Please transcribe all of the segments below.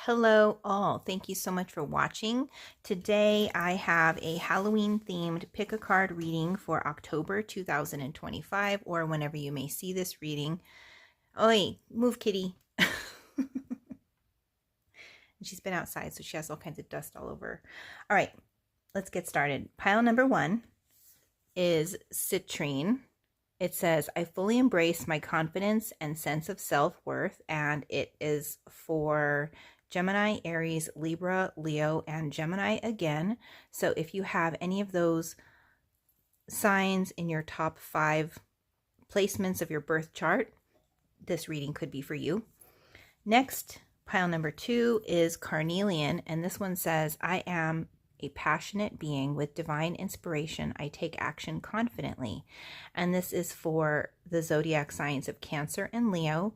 Hello all. Thank you so much for watching. Today I have a Halloween themed pick a card reading for October 2025 or whenever you may see this reading. Oi, move kitty. She's been outside so she has all kinds of dust all over. All right, let's get started. Pile number 1 is Citrine. It says, I fully embrace my confidence and sense of self-worth, and it is for Gemini, Aries, Libra, Leo, and Gemini again. So if you have any of those signs in your top 5 placements of your birth chart, this reading could be for you. Next, pile number 2 is Carnelian, and this one says, I am a passionate being with divine inspiration. I take action confidently. And this is for the zodiac signs of Cancer and Leo.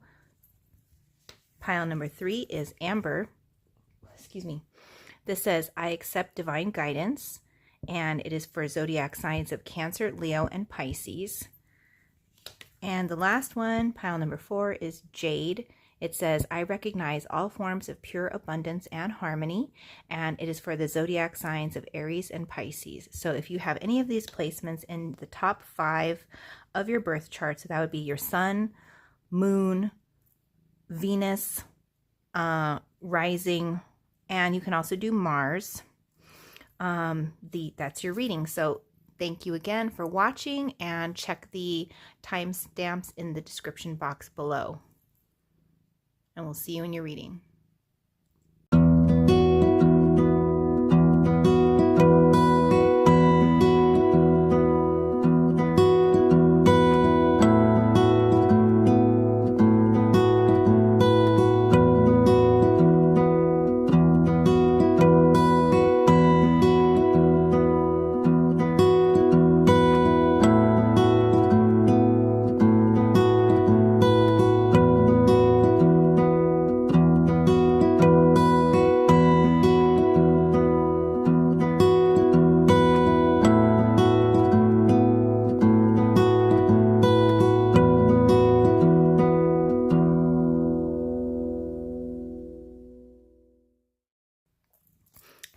Pile number 3 is Amber. Excuse me. This says, I accept divine guidance. And it is for zodiac signs of Cancer, Leo, and Pisces. And the last one, pile number 4, is Jade. It says, I recognize all forms of pure abundance and harmony, and it is for the zodiac signs of Aries and Pisces. So if you have any of these placements in the top 5 of your birth chart, so that would be your sun, moon, Venus, rising, and you can also do Mars. That's your reading. So thank you again for watching, and check the timestamps in the description box below. And we'll see you in your reading.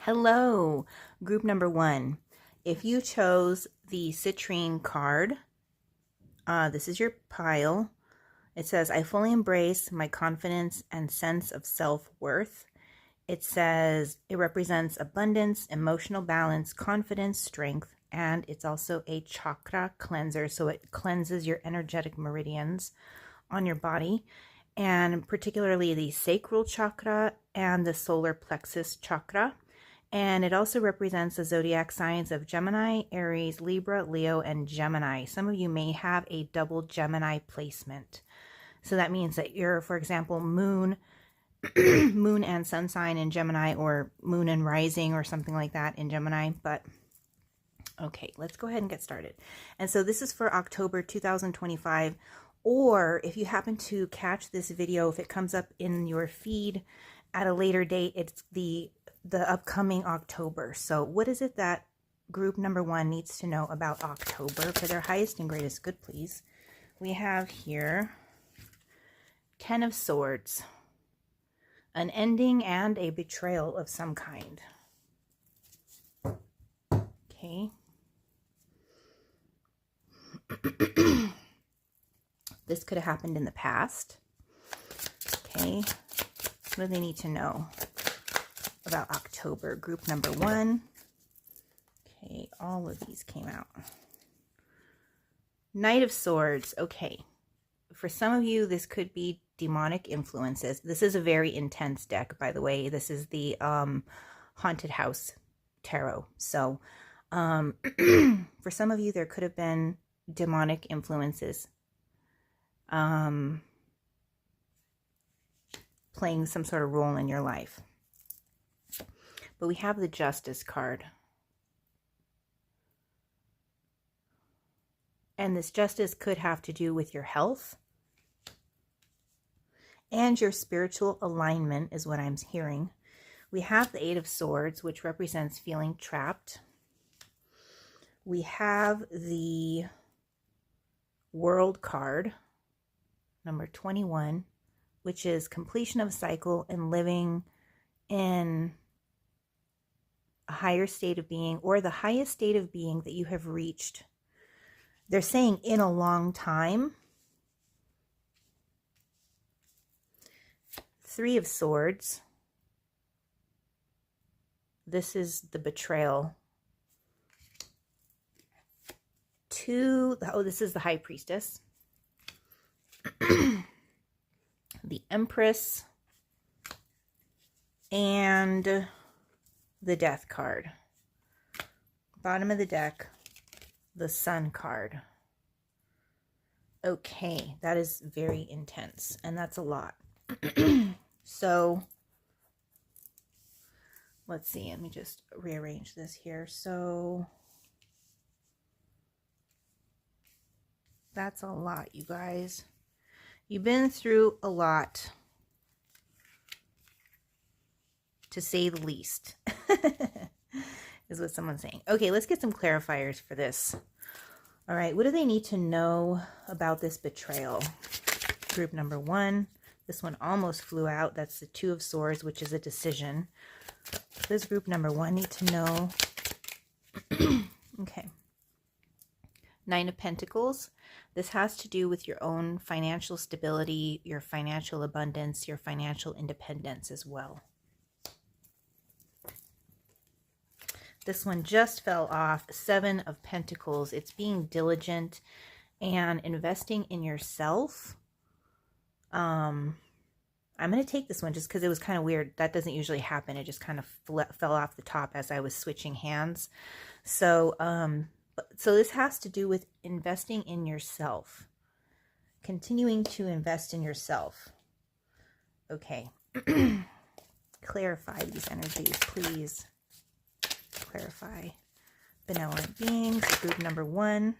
Hello, group number 1. If you chose the Citrine card, this is your pile. It says, I fully embrace my confidence and sense of self-worth. It says it represents abundance, emotional balance, confidence, strength, and it's also a chakra cleanser. So it cleanses your energetic meridians on your body, and particularly the sacral chakra and the solar plexus chakra. And it also represents the zodiac signs of Gemini, Aries, Libra, Leo, and Gemini. Some of you may have a double Gemini placement. So that means that you're, for example, moon and sun sign in Gemini, or moon and rising or something like that in Gemini. But okay, let's go ahead and get started. And so this is for October 2025. Or if you happen to catch this video, if it comes up in your feed at a later date, it's the upcoming October. So what is it that group number 1 needs to know about October for their highest and greatest good, please? We have here 10 of Swords, an ending and a betrayal of some kind. Okay. This could have happened in the past. Okay. What do they need to know about October? Group number 1. Okay, all of these came out. Knight of Swords. Okay, for some of you, this could be demonic influences. This is a very intense deck, by the way. This is the Haunted House Tarot. So for some of you, there could have been demonic influences playing some sort of role in your life. But we have the Justice card. And this Justice could have to do with your health and your spiritual alignment is what I'm hearing. We have the 8 of Swords, which represents feeling trapped. We have the World card, number 21, which is completion of cycle and living in a higher state of being, or the highest state of being that you have reached. They're saying in a long time. Three of Swords. This is the betrayal. This is the High Priestess. The Empress. And the Death card. Bottom of the deck, the Sun card. Okay, that is very intense, and that's a lot. So, let's see, let me just rearrange this here. So, that's a lot, you guys. You've been through a lot, to say the least, is what someone's saying. Okay, let's get some clarifiers for this. All right, what do they need to know about this betrayal? Group number 1. This one almost flew out. That's the Two of Swords, which is a decision. This group number 1 need to know. Okay. Nine of Pentacles. This has to do with your own financial stability, your financial abundance, your financial independence as well. This one just fell off. Seven of Pentacles. It's being diligent and investing in yourself. I'm going to take this one just because it was kind of weird. That doesn't usually happen. It just kind of fell off the top as I was switching hands. So, so this has to do with investing in yourself. Continuing to invest in yourself. Okay. Clarify these energies, please. Clarify. Benevolent beings, group number 1.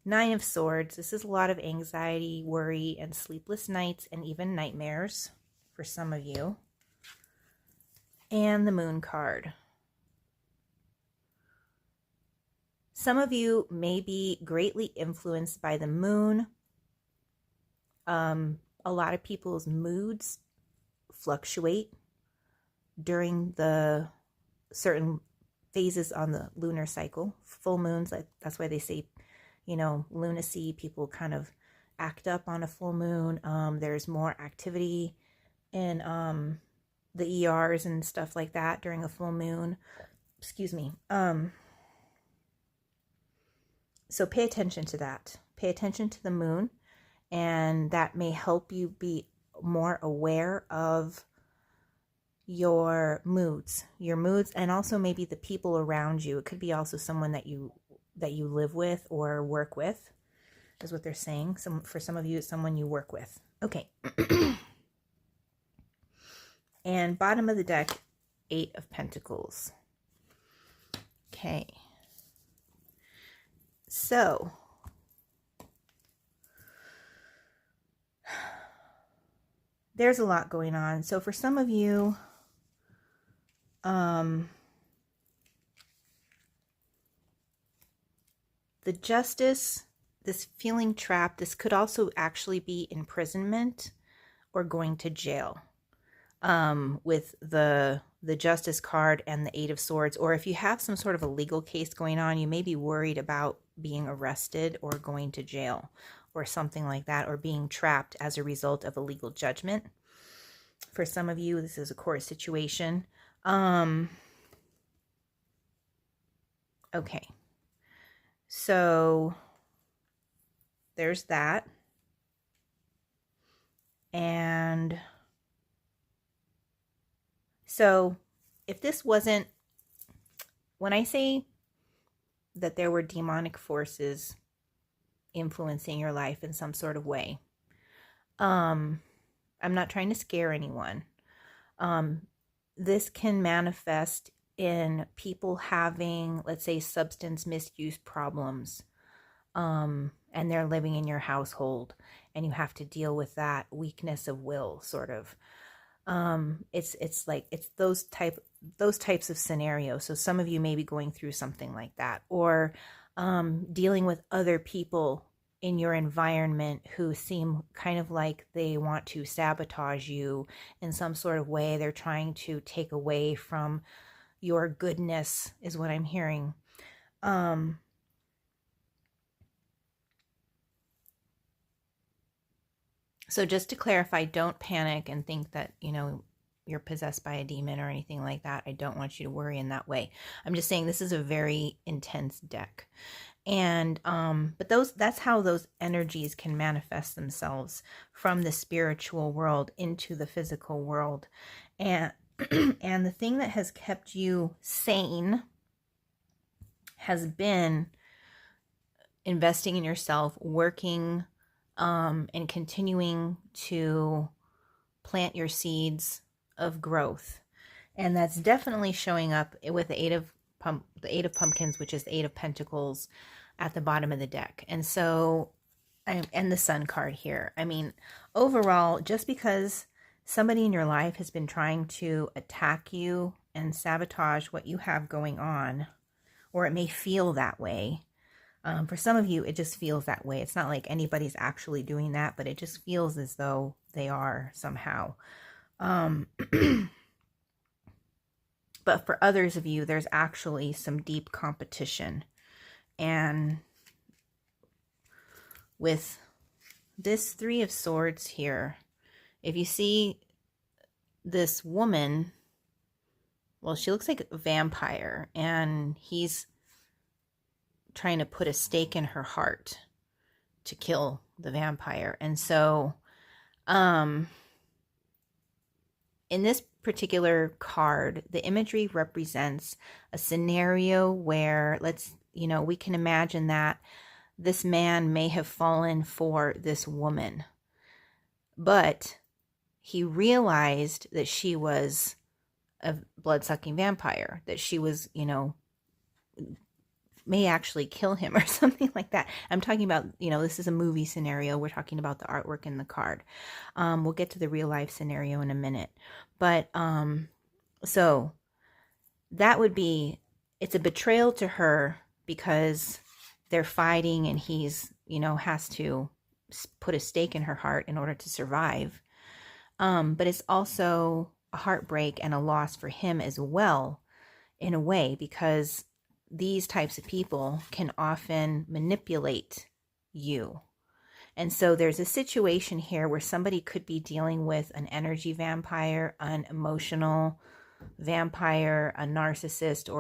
Nine of Swords. This is a lot of anxiety, worry, and sleepless nights, and even nightmares for some of you. And the Moon card. Some of you may be greatly influenced by the moon. A lot of people's moods fluctuate during the certain phases on the lunar cycle. Full moons, that's why they say, you know, lunacy. People kind of act up on a full moon. There's more activity in the ERs and stuff like that during a full moon. Excuse me. So pay attention to that. Pay attention to the moon, and that may help you be more aware of your moods, and also maybe the people around you. It could be also someone that you live with or work with, is what they're saying. For some of you, it's someone you work with. Okay. And bottom of the deck, Eight of Pentacles. Okay. So, there's a lot going on. So for some of you, the Justice, this feeling trapped, this could also actually be imprisonment or going to jail, with the Justice card and the Eight of Swords. Or if you have some sort of a legal case going on, you may be worried about being arrested or going to jail or something like that, or being trapped as a result of a legal judgment. For some of you, this is a court situation. Okay. So there's that. And so if this wasn't, when I say that there were demonic forces influencing your life in some sort of way, I'm not trying to scare anyone. This can manifest in people having, let's say, substance misuse problems, and they're living in your household, and you have to deal with that weakness of will, sort of. It's those types of scenarios. So some of you may be going through something like that, or dealing with other people in your environment who seem kind of like they want to sabotage you in some sort of way. They're trying to take away from your goodness, is what I'm hearing. So just to clarify, don't panic and think that, you're possessed by a demon or anything like that. I don't want you to worry in that way. I'm just saying this is a very intense deck. And but that's how those energies can manifest themselves from the spiritual world into the physical world. And and the thing that has kept you sane has been investing in yourself, working and continuing to plant your seeds of growth. And that's definitely showing up with the Eight of Pumpkins, which is the Eight of Pentacles at the bottom of the deck. And so, and the Sun card here. I mean, overall, just because somebody in your life has been trying to attack you and sabotage what you have going on, or it may feel that way. For some of you, it just feels that way. It's not like anybody's actually doing that, but it just feels as though they are somehow. But for others of you, there's actually some deep competition. And with this Three of Swords here, if you see this woman, well, she looks like a vampire, and he's trying to put a stake in her heart to kill the vampire. And so, in this particular card, the imagery represents a scenario where we can imagine that this man may have fallen for this woman, but he realized that she was a blood-sucking vampire, that she was, may actually kill him or something like that. I'm talking about, this is a movie scenario. We're talking about the artwork in the card. We'll get to the real life scenario in a minute. But, so that would be, it's a betrayal to her because they're fighting and he's, has to put a stake in her heart in order to survive. But it's also a heartbreak and a loss for him as well, in a way, because these types of people can often manipulate you. And so there's a situation here where somebody could be dealing with an energy vampire, an emotional vampire, a narcissist,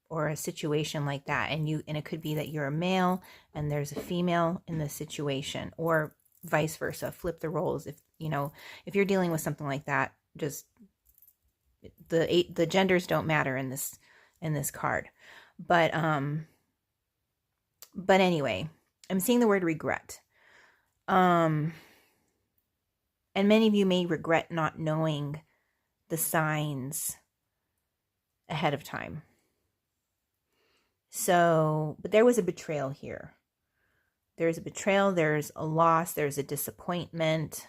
or a situation like that. And it could be that you're a male and there's a female in the situation, or vice versa. Flip the roles. If you're dealing with something like that, just the genders don't matter in this card. But anyway, I'm seeing the word regret. And many of you may regret not knowing the signs ahead of time. So, but there was a betrayal here. There's a betrayal, there's a loss, there's a disappointment.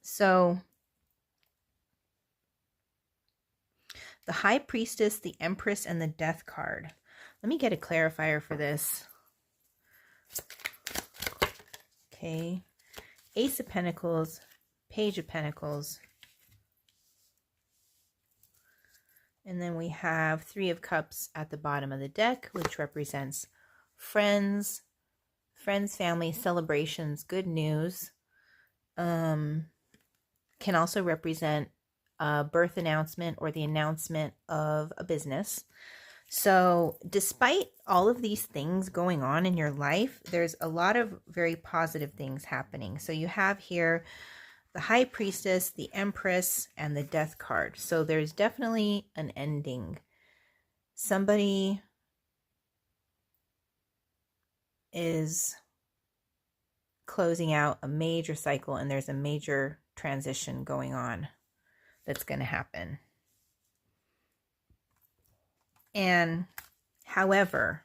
So the High Priestess, the Empress, and the Death card. Let me get a clarifier for this. Okay. Ace of Pentacles, Page of Pentacles. And then we have Three of Cups at the bottom of the deck, which represents friends, family, celebrations, good news. Can also represent a birth announcement or the announcement of a business. So despite all of these things going on in your life, there's a lot of very positive things happening. So you have here the High Priestess, the Empress, and the Death card. So there's definitely an ending. Somebody is closing out a major cycle, and there's a major transition going on that's going to happen. And however,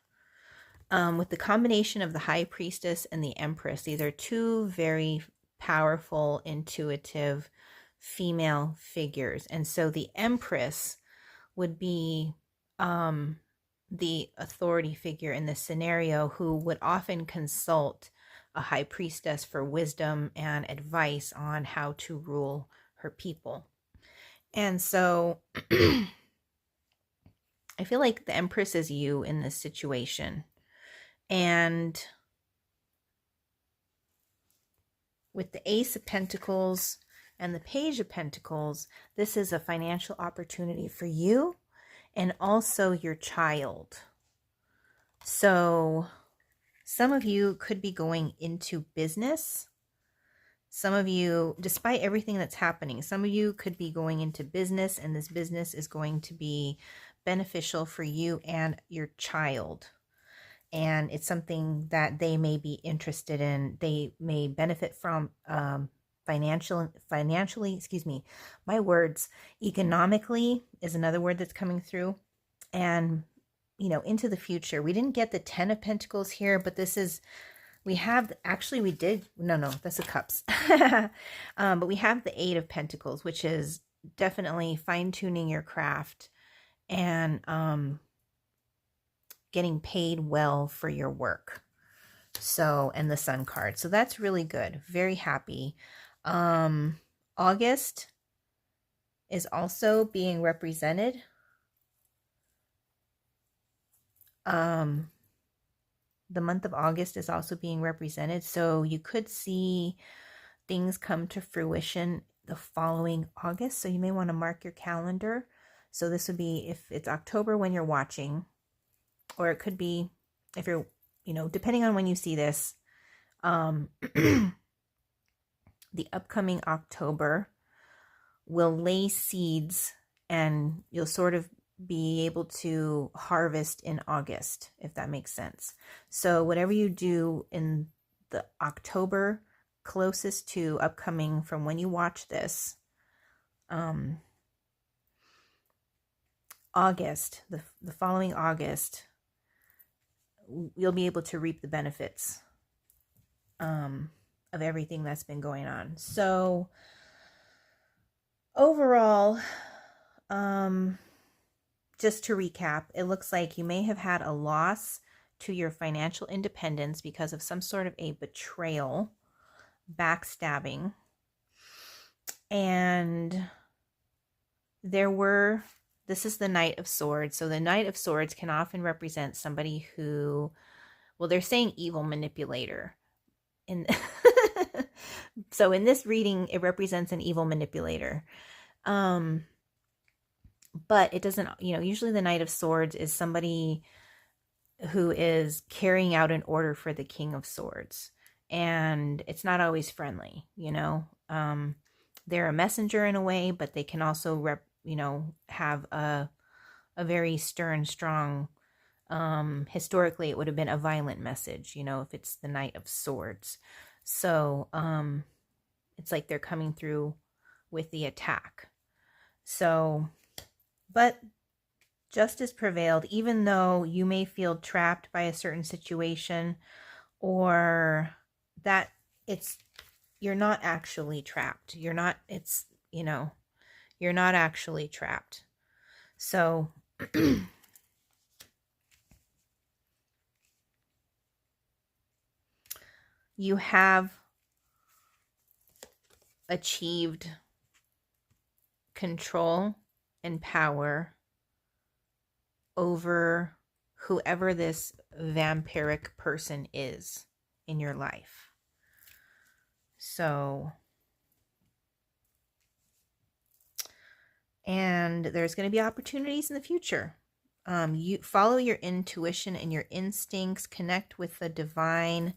with the combination of the High Priestess and the Empress, these are two very powerful, intuitive female figures. And so the Empress would be the authority figure in this scenario who would often consult a high priestess for wisdom and advice on how to rule her people. And so I feel like the Empress is you in this situation. And with the Ace of Pentacles and the Page of Pentacles, this is a financial opportunity for you and also your child. So some of you could be going into business. Some of you, despite everything that's happening, some of you could be going into business, and this business is going to be beneficial for you and your child. And it's something that they may be interested in. They may benefit from financially, excuse me, my words, economically is another word that's coming through. And, you know, into the future. We didn't get the 10 of Pentacles here, but this is, we have, actually we did, no, that's the Cups. But we have the 8 of Pentacles, which is definitely fine-tuning your craft and getting paid well for your work. So, and the Sun card. So that's really good. Very happy. August is also being represented. The month of August is also being represented. So you could see things come to fruition the following August. So you may want to mark your calendar. So this would be if it's October when you're watching, or it could be if you're, you know, depending on when you see this, the upcoming October will lay seeds and you'll sort of be able to harvest in August, if that makes sense. So whatever you do in the October closest to upcoming from when you watch this, August, the following August, you'll be able to reap the benefits of everything that's been going on. So overall, just to recap, it looks like you may have had a loss to your financial independence because of some sort of a betrayal, backstabbing. And this is the Knight of Swords. So the Knight of Swords can often represent somebody who, well, they're saying evil manipulator. So in this reading, it represents an evil manipulator. But it doesn't, you know, usually the Knight of Swords is somebody who is carrying out an order for the King of Swords. And it's not always friendly, you know. They're a messenger in a way, but they can also, have a very stern, strong, historically it would have been a violent message, you know, if it's the Knight of Swords. So it's like they're coming through with the attack. So, but justice prevailed, even though you may feel trapped by a certain situation, or that you're not actually trapped. You're not actually trapped. So you have achieved control and power over whoever this vampiric person is in your life. So, and there's going to be opportunities in the future. You follow your intuition and your instincts, connect with the divine,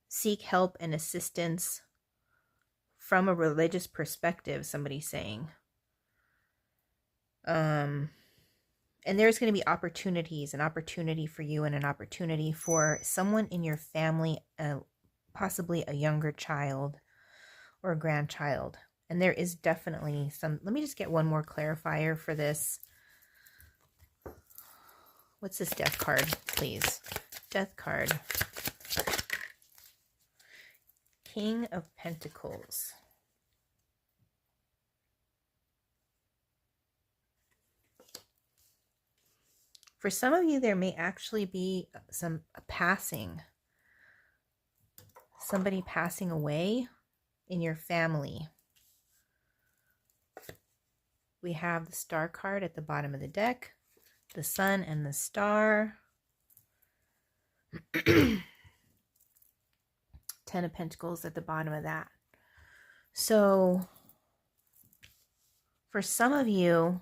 seek help and assistance from a religious perspective, somebody's saying. And there's going to be opportunities, an opportunity for you and an opportunity for someone in your family, possibly a younger child or a grandchild. And there is definitely some, let me just get one more clarifier for this. What's this death card, please? Death card. King of Pentacles. For some of you, there may actually be some passing. Somebody passing away in your family. We have the Star card at the bottom of the deck, the Sun and the Star. 10 of Pentacles at the bottom of that. So for some of you,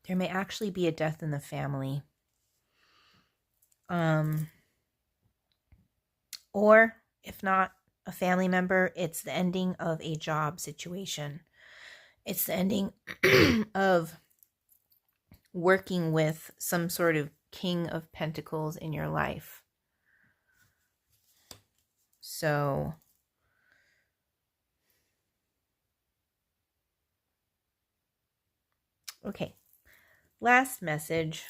there may actually be a death in the family. Or if not a family member, it's the ending of a job situation. It's the ending of working with some sort of King of Pentacles in your life. So okay, last message.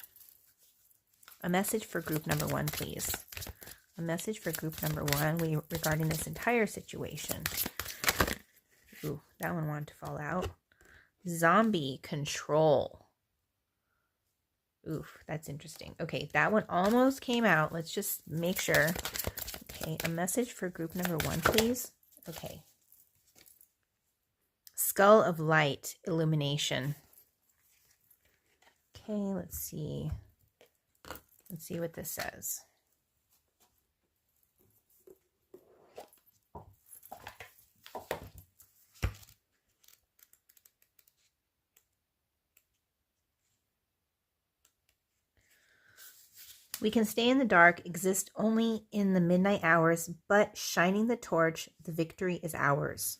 A message for group number 1, please. A message for group number 1 regarding this entire situation. Ooh, that one wanted to fall out. Zombie control. Oof, that's interesting. Okay, that one almost came out. Let's just make sure. Okay, a message for group number 1, please. Okay. Skull of light, illumination. Okay, let's see. Let's see what this says. We can stay in the dark, exist only in the midnight hours, but shining the torch, the victory is ours.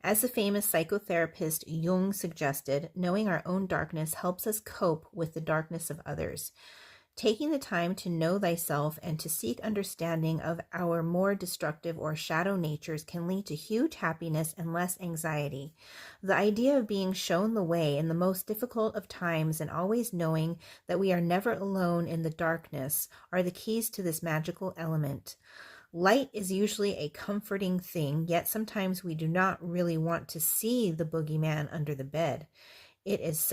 As the famous psychotherapist Jung suggested, knowing our own darkness helps us cope with the darkness of others. Taking the time to know thyself and to seek understanding of our more destructive or shadow natures can lead to huge happiness and less anxiety. The idea of being shown the way in the most difficult of times and always knowing that we are never alone in the darkness are the keys to this magical element. Light is usually a comforting thing, yet sometimes we do not really want to see the boogeyman under the bed. It's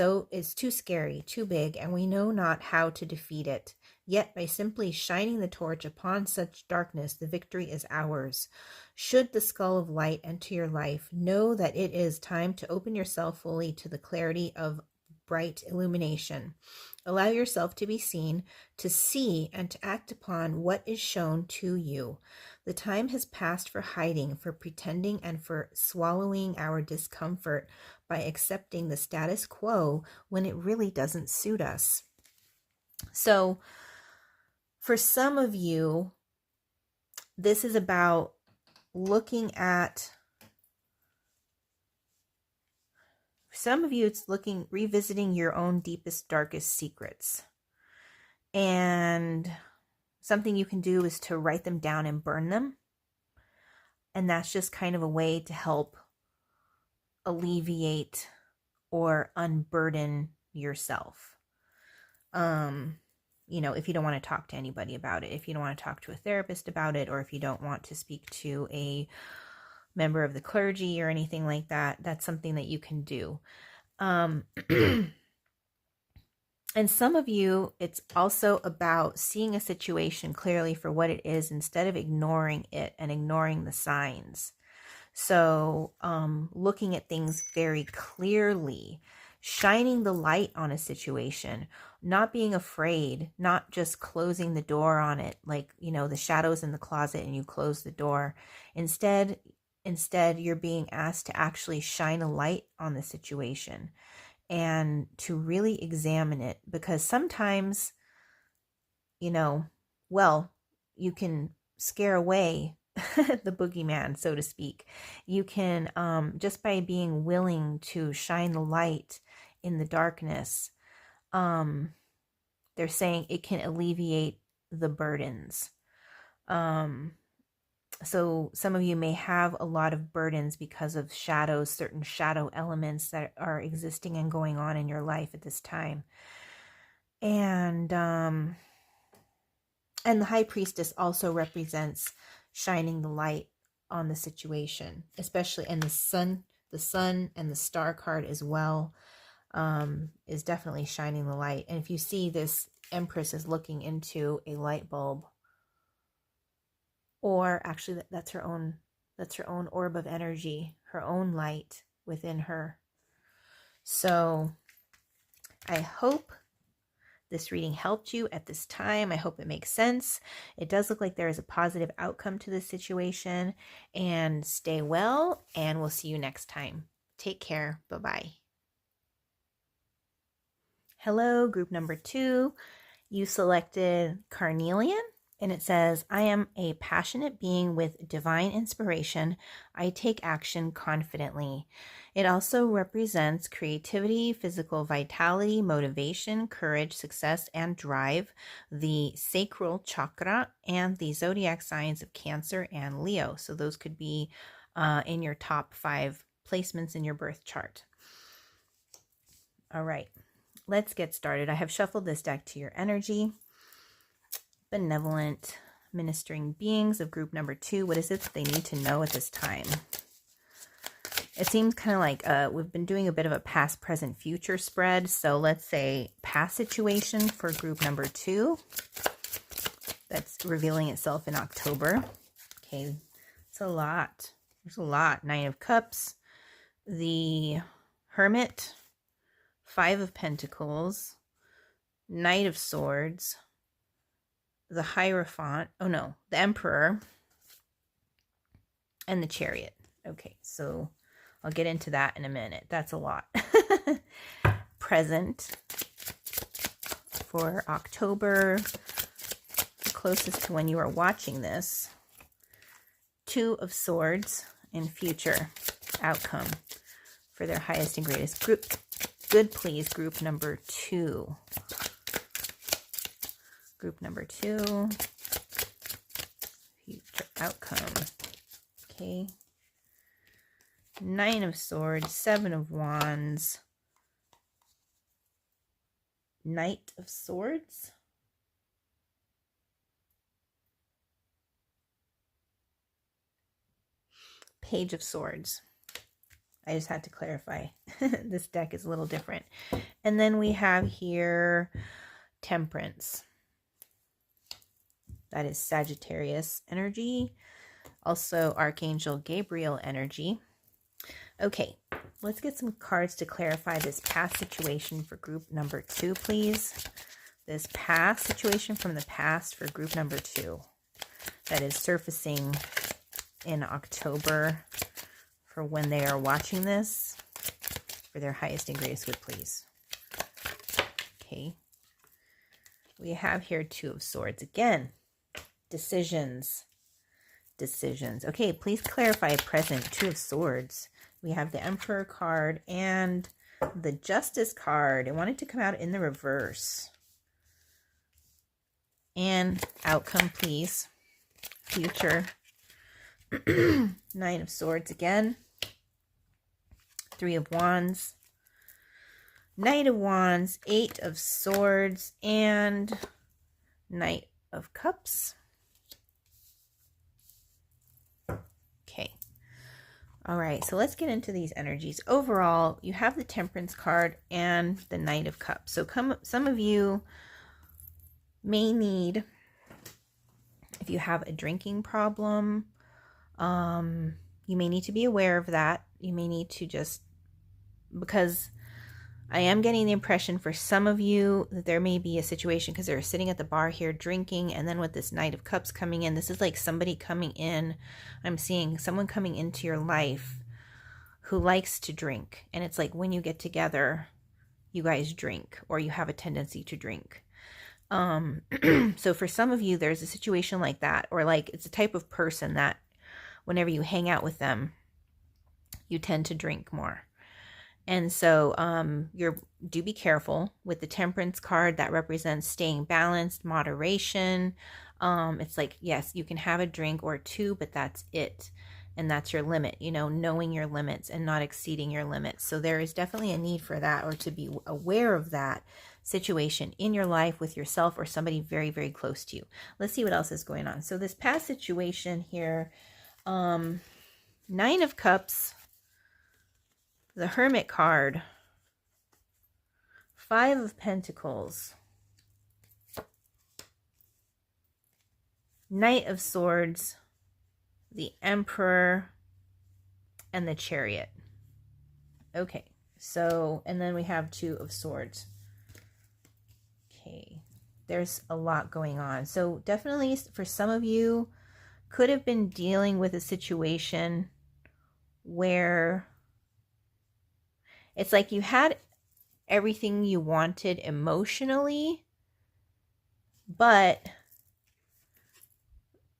too scary, too big, and we know not how to defeat it. Yet by simply shining the torch upon such darkness, the victory is ours. Should the skull of light enter your life, know that it is time to open yourself fully to the clarity of bright illumination. Allow yourself to be seen, to see, and to act upon what is shown to you. The time has passed for hiding, for pretending, and for swallowing our discomfort by accepting the status quo when it really doesn't suit us. So, for some of you, this is about looking at, for some of you, it's revisiting your own deepest, darkest secrets. And something you can do is to write them down and burn them. And that's just kind of a way to help alleviate or unburden yourself. If you don't want to talk to anybody about it, if you don't want to talk to a therapist about it, or if you don't want to speak to a member of the clergy or anything like that, that's something that you can do. And some of you, it's also about seeing a situation clearly for what it is instead of ignoring it and ignoring the signs. So looking at things very clearly, shining the light on a situation, not being afraid, not just closing the door on it, like, the shadows in the closet and you close the door. Instead, you're being asked to actually shine a light on the situation and to really examine it, because sometimes, you can scare away the boogeyman, so to speak. You can, just by being willing to shine the light in the darkness, they're saying it can alleviate the burdens. So some of you may have a lot of burdens because of shadows, certain shadow elements that are existing and going on in your life at this time. And the High Priestess also represents shining the light on the situation, especially, and the sun and the star card as well is definitely shining the light. And if you see, this Empress is looking into a light bulb, or actually that's her own orb of energy, her own light within her. So I hope this reading helped you at this time. I hope it makes sense. It does look like there is a positive outcome to this situation. And stay well, and we'll see you next time. Take care. Bye-bye. Hello, group number 2. You selected Carnelian. And it says, I am a passionate being with divine inspiration. I take action confidently. It also represents creativity, physical vitality, motivation, courage, success, and drive, the sacral chakra, and the zodiac signs of Cancer and Leo. So those could be in your top 5 placements in your birth chart. All right, let's get started. I have shuffled this deck to your energy. Benevolent ministering beings of group number 2. What is it that they need to know at this time? It seems kind of like we've been doing a bit of a past, present, future spread. So let's say past situation for group number 2. That's revealing itself in October. Okay, it's a lot. There's a lot. 9 of Cups, the Hermit, 5 of Pentacles, Knight of Swords, the Hierophant, the Emperor, and the Chariot. Okay, so I'll get into that in a minute. That's a lot. Present for October, closest to when you are watching this. 2 of Swords, and future outcome for their highest and greatest group. Good, please, group number 2. Group number 2, future outcome. Okay. 9 of Swords, 7 of Wands, Knight of Swords, Page of Swords. I just had to clarify. This deck is a little different. And then we have here Temperance. That is Sagittarius energy. Also Archangel Gabriel energy. Okay, let's get some cards to clarify this past situation for group number 2, please. This past situation from the past for group number 2 that is surfacing in October for when they are watching this, for their highest and greatest good, please. Okay, we have here 2 of Swords again. Decisions. Okay, please clarify present. 2 of Swords. We have the Emperor card and the Justice card. I want it to come out in the reverse. And outcome, please. Future. 9 of Swords again. 3 of Wands. Knight of Wands. 8 of Swords. And Knight of Cups. Okay. All right, so let's get into these energies. Overall, you have the Temperance card and the Knight of Cups. So some of you may need, if you have a drinking problem, you may need to be aware of that. You may need to just, because I am getting the impression for some of you that there may be a situation, because they're sitting at the bar here drinking, and then with this Knight of Cups coming in, this is like somebody coming in. I'm seeing someone coming into your life who likes to drink, and it's like when you get together, you guys drink, or you have a tendency to drink. So for some of you, there's a situation like that, or like it's a type of person that whenever you hang out with them, you tend to drink more. And so do be careful with the Temperance card. That represents staying balanced, moderation. It's like, yes, you can have a drink or 2, but that's it. And that's your limit, knowing your limits and not exceeding your limits. So there is definitely a need for that, or to be aware of that situation in your life with yourself or somebody very, very close to you. Let's see what else is going on. So this past situation here, Nine of Cups, the Hermit card, Five of Pentacles, Knight of Swords, the Emperor, and the Chariot. Okay, so, and then we have Two of Swords. Okay, there's a lot going on. So definitely for some of you, could have been dealing with a situation where it's like you had everything you wanted emotionally, but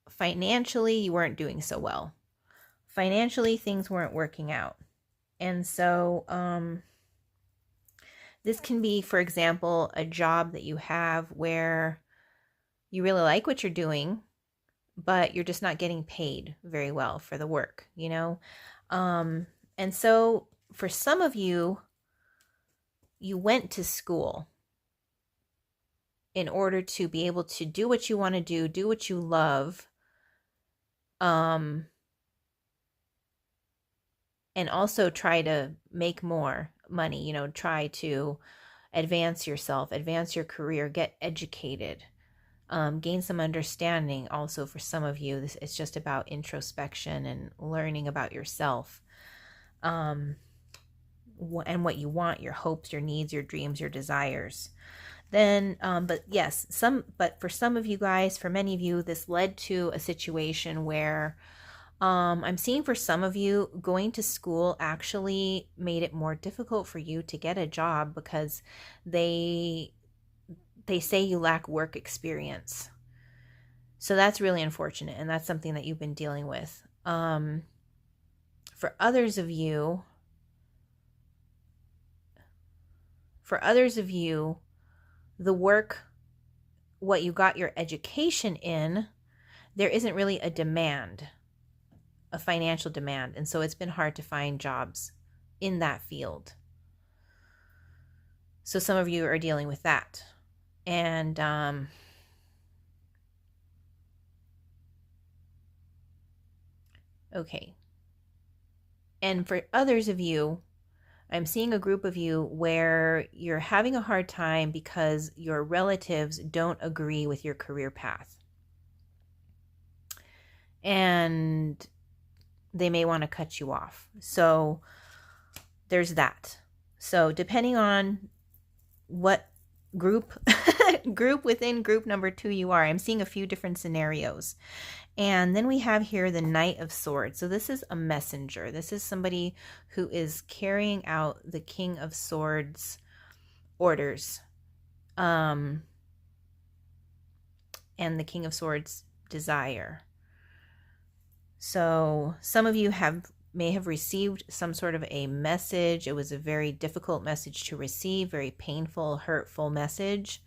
financially you weren't doing so well. Financially, things weren't working out. And so this can be, for example, a job that you have where you really like what you're doing, but you're just not getting paid very well for the work, you know? And so for some of you, you went to school in order to be able to do what you want to do what you love, and also try to make more money, you know, try to advance yourself, advance your career, get educated, gain some understanding. Also for some of you, it's just about introspection and learning about yourself, and what you want, your hopes, your needs, your dreams, your desires. Then, but for some of you guys, for many of you, this led to a situation where I'm seeing for some of you, going to school actually made it more difficult for you to get a job because they say you lack work experience. So that's really unfortunate, and that's something that you've been dealing with. For others of you, the work, what you got your education in, there isn't really a demand, a financial demand. And so it's been hard to find jobs in that field. So some of you are dealing with that. And okay. And for others of you, I'm seeing a group of you where you're having a hard time because your relatives don't agree with your career path. And they may want to cut you off. So there's that. So depending on what group within group number 2 you are, I'm seeing a few different scenarios. And then we have here the Knight of Swords. So this is a messenger. This is somebody who is carrying out the King of Swords orders, and the King of Swords desire. So some of you may have received some sort of a message. It was a very difficult message to receive, very painful, hurtful message,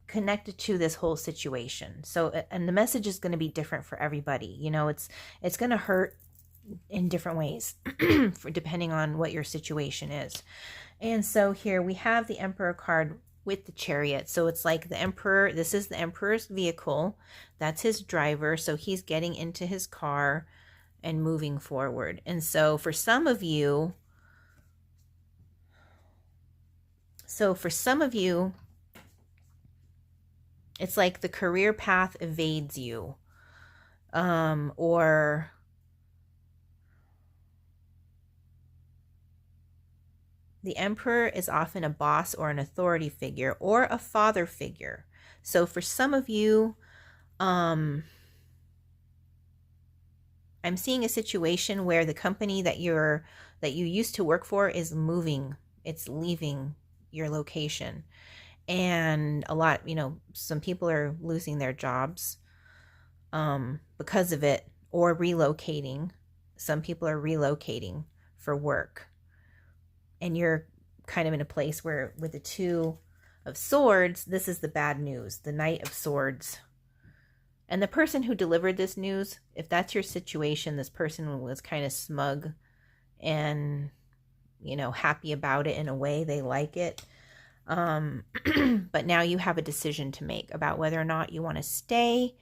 connected to this whole situation. So, and the message is going to be different for everybody. You know, it's going to hurt in different ways depending on what your situation is. And so here we have the Emperor card with the Chariot. So it's like the Emperor, this is the Emperor's vehicle. That's his driver. So he's getting into his car and moving forward. And so for some of you, it's like the career path evades you, or the Emperor is often a boss or an authority figure or a father figure. So for some of you, I'm seeing a situation where the company that you used to work for is moving. It's leaving your location. And a lot, you know, some people are losing their jobs because of it, or relocating. Some people are relocating for work. And you're kind of in a place where with the Two of Swords, this is the bad news, the Knight of Swords. And the person who delivered this news, if that's your situation, this person was kind of smug and, you know, happy about it in a way. They like it. But now you have a decision to make about whether or not you want to stay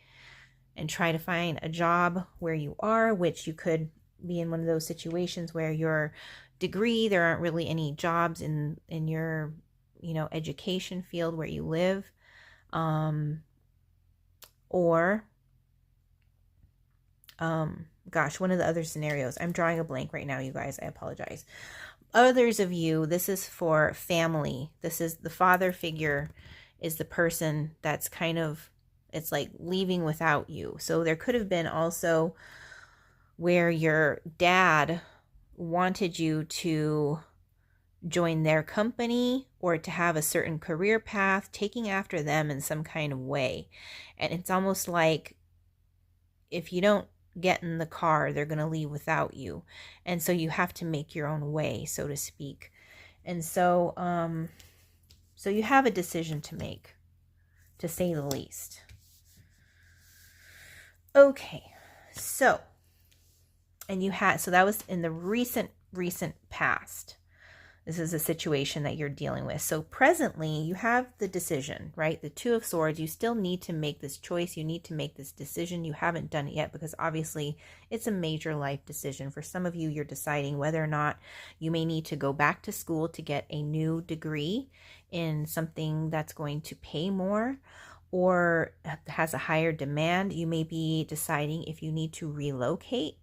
and try to find a job where you are, which you could be in one of those situations where your degree, there aren't really any jobs in your, you know, education field where you live. Or gosh, one of the other scenarios, I'm drawing a blank right now, you guys, I apologize. Others of you, this is for family. This is the father figure, is the person that's kind of, it's like leaving without you. So there could have been also where your dad wanted you to join their company or to have a certain career path, taking after them in some kind of way. And it's almost like if you don't get in the car, they're going to leave without you. And so you have to make your own way, so to speak. And so, so you have a decision to make, to say the least. Okay, so, and you had, so that was in the recent past. This is a situation that you're dealing with. So presently, you have the decision, right? The Two of Swords. You still need to make this choice. You need to make this decision. You haven't done it yet because obviously it's a major life decision. For some of you, you're deciding whether or not you may need to go back to school to get a new degree in something that's going to pay more or has a higher demand. You may be deciding if you need to relocate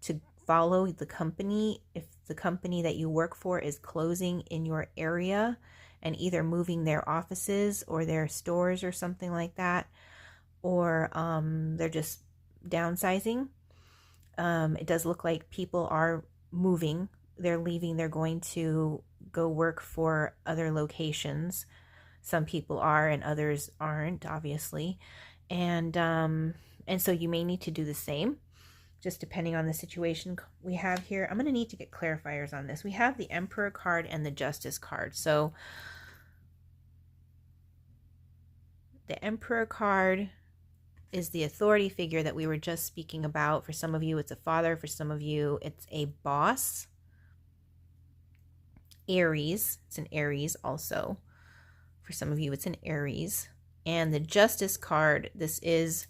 to follow the company, if the company that you work for is closing in your area and either moving their offices or their stores or something like that, or they're just downsizing. It does look like people are moving. They're leaving. They're going to go work for other locations. Some people are and others aren't, obviously. And so you may need to do the same, just depending on the situation we have here. I'm going to need to get clarifiers on this. We have the Emperor card and the Justice card. So the Emperor card is the authority figure that we were just speaking about. For some of you, it's a father. For some of you, it's a boss. Aries. It's an Aries also. For some of you, it's an Aries. And the Justice card, this is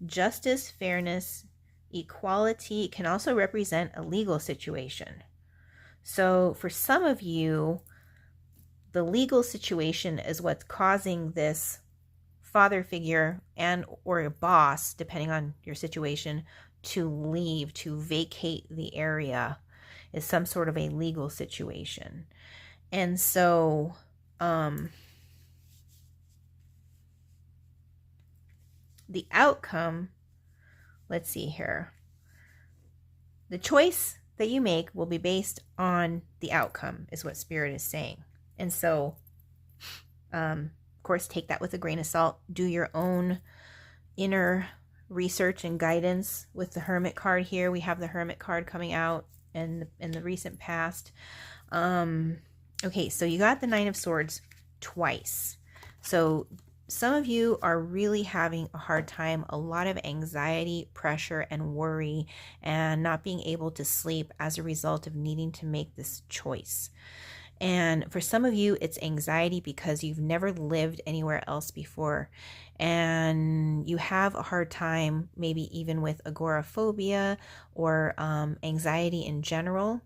justice, fairness, equality. It can also represent a legal situation. So for some of you, the legal situation is what's causing this father figure and or a boss, depending on your situation, to leave, to vacate the area, is some sort of a legal situation. And so the outcome, let's see here. The choice that you make will be based on the outcome, is what Spirit is saying. And so, of course, take that with a grain of salt. Do your own inner research and guidance with the Hermit card here. We have the Hermit card coming out in the recent past. Okay, so you got the Nine of Swords twice. So some of you are really having a hard time, a lot of anxiety, pressure, and worry, and not being able to sleep as a result of needing to make this choice. And for some of you, it's anxiety because you've never lived anywhere else before, and you have a hard time, maybe even with agoraphobia or anxiety in general.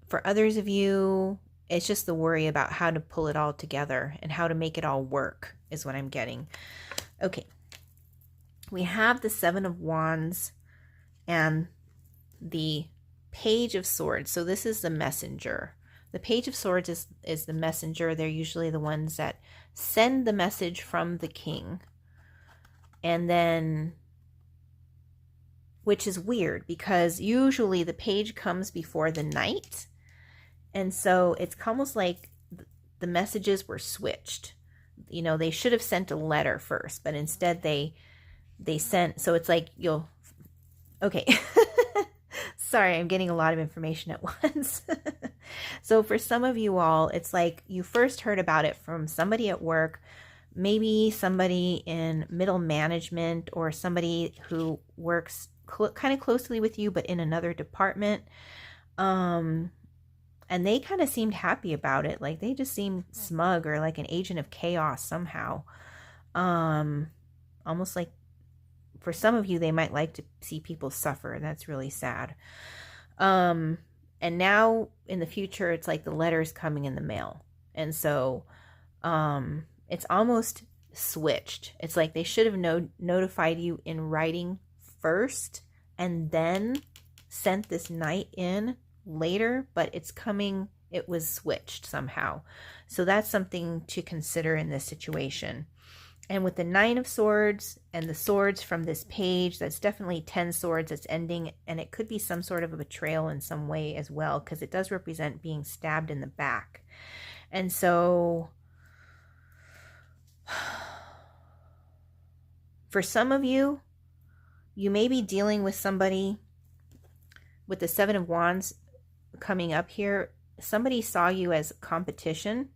For others of you, it's just the worry about how to pull it all together and how to make it all work is what I'm getting. Okay. We have the Seven of Wands and the Page of Swords. So this is the messenger. The Page of Swords is the messenger. They're usually the ones that send the message from the king. And then, which is weird because usually the page comes before the knight. And so it's almost like the messages were switched. You know, they should have sent a letter first, but instead they sent, so it's like okay. Sorry, I'm getting a lot of information at once. So for some of you all, it's like you first heard about it from somebody at work, maybe somebody in middle management or somebody who works kind of closely with you, but in another department. And they kind of seemed happy about it. Like they just seemed smug or like an agent of chaos somehow. Almost like for some of you, they might like to see people suffer. That's really sad. And now in the future, it's like the letters coming in the mail. And so it's almost switched. It's like they should have notified you in writing first and then sent this night in later, but it's coming, it was switched somehow. So that's something to consider in this situation. And with the 9 of Swords and the swords from this page, that's definitely 10 swords that's ending, and it could be some sort of a betrayal in some way as well, because it does represent being stabbed in the back. And so for some of you, you may be dealing with somebody with the 7 of Wands coming up here. Somebody saw you as competition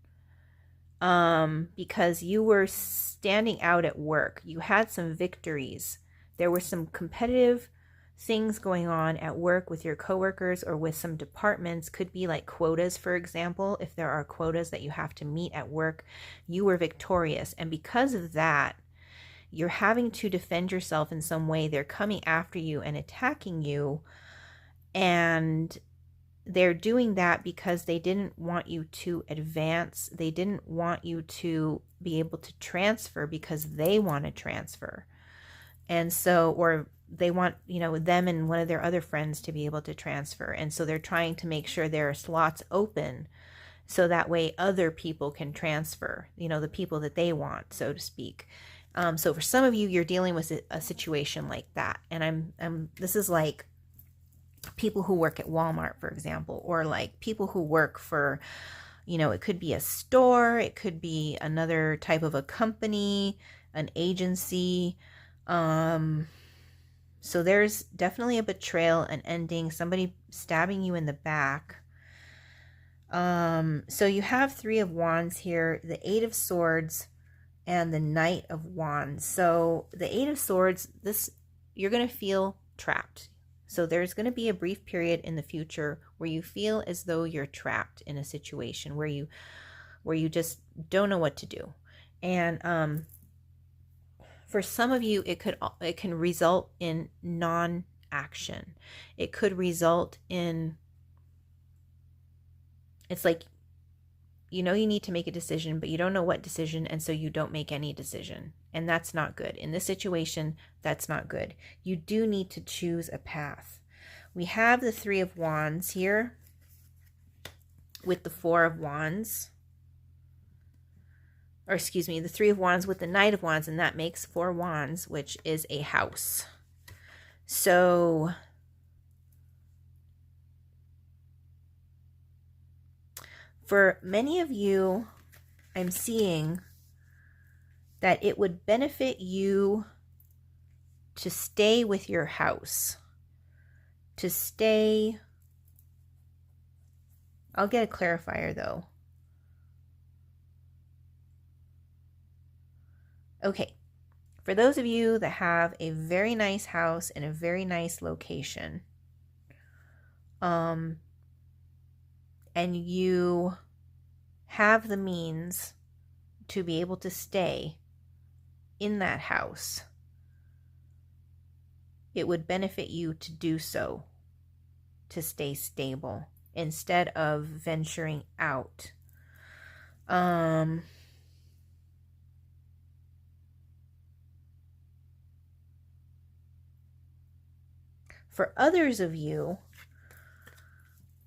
because you were standing out at work. You had some victories. There were some competitive things going on at work with your coworkers or with some departments. Could be like quotas, for example. If there are quotas that you have to meet at work, you were victorious. And because of that, you're having to defend yourself in some way. They're coming after you and attacking you. And they're doing that because they didn't want you to advance. They didn't want you to be able to transfer because they want to transfer. And so, or they want, them and one of their other friends to be able to transfer. And so they're trying to make sure there are slots open so that way other people can transfer, the people that they want, so to speak. So for some of you, you're dealing with a situation like that. And this is like people who work at Walmart, for example, or like people who work for, it could be a store, it could be another type of a company, an agency. So there's definitely a betrayal, an ending, somebody stabbing you in the back. So you have 3 of Wands here, the 8 of Swords, and the Knight of Wands. So the 8 of Swords, you're going to feel trapped. So there's going to be a brief period in the future where you feel as though you're trapped in a situation where you just don't know what to do. And for some of you, it can result in non-action. It could result in, it's like, you need to make a decision, but you don't know what decision, and so you don't make any decision. And that's not good. In this situation, that's not good. You do need to choose a path. We have the 3 of Wands here with the 4 of Wands. Or excuse me, the 3 of Wands with the Knight of Wands, and that makes 4 Wands, which is a house. So for many of you, I'm seeing that it would benefit you to stay with your house. To stay, I'll get a clarifier though. Okay, for those of you that have a very nice house in a very nice location, and you have the means to be able to stay in that house, it would benefit you to do so, to stay stable instead of venturing out. For others of you,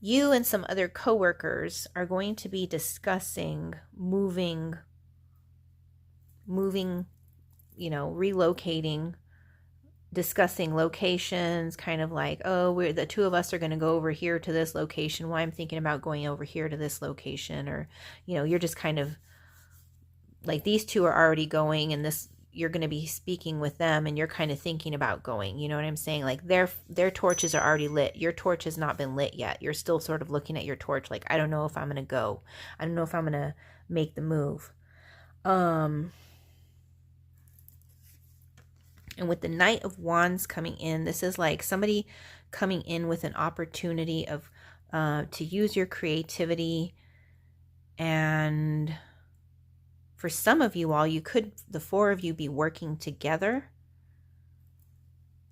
you and some other coworkers are going to be discussing moving, relocating, discussing locations, kind of like, oh, the 2 of us are going to go over here to this location. Well, I'm thinking about going over here to this location. Or, you're just kind of like, these 2 are already going, and you're going to be speaking with them, and you're kind of thinking about going. You know what I'm saying? Like their torches are already lit. Your torch has not been lit yet. You're still sort of looking at your torch like, I don't know if I'm going to go. I don't know if I'm going to make the move. And with the Knight of Wands coming in, this is like somebody coming in with an opportunity of to use your creativity. And for some of you all, the four of you be working together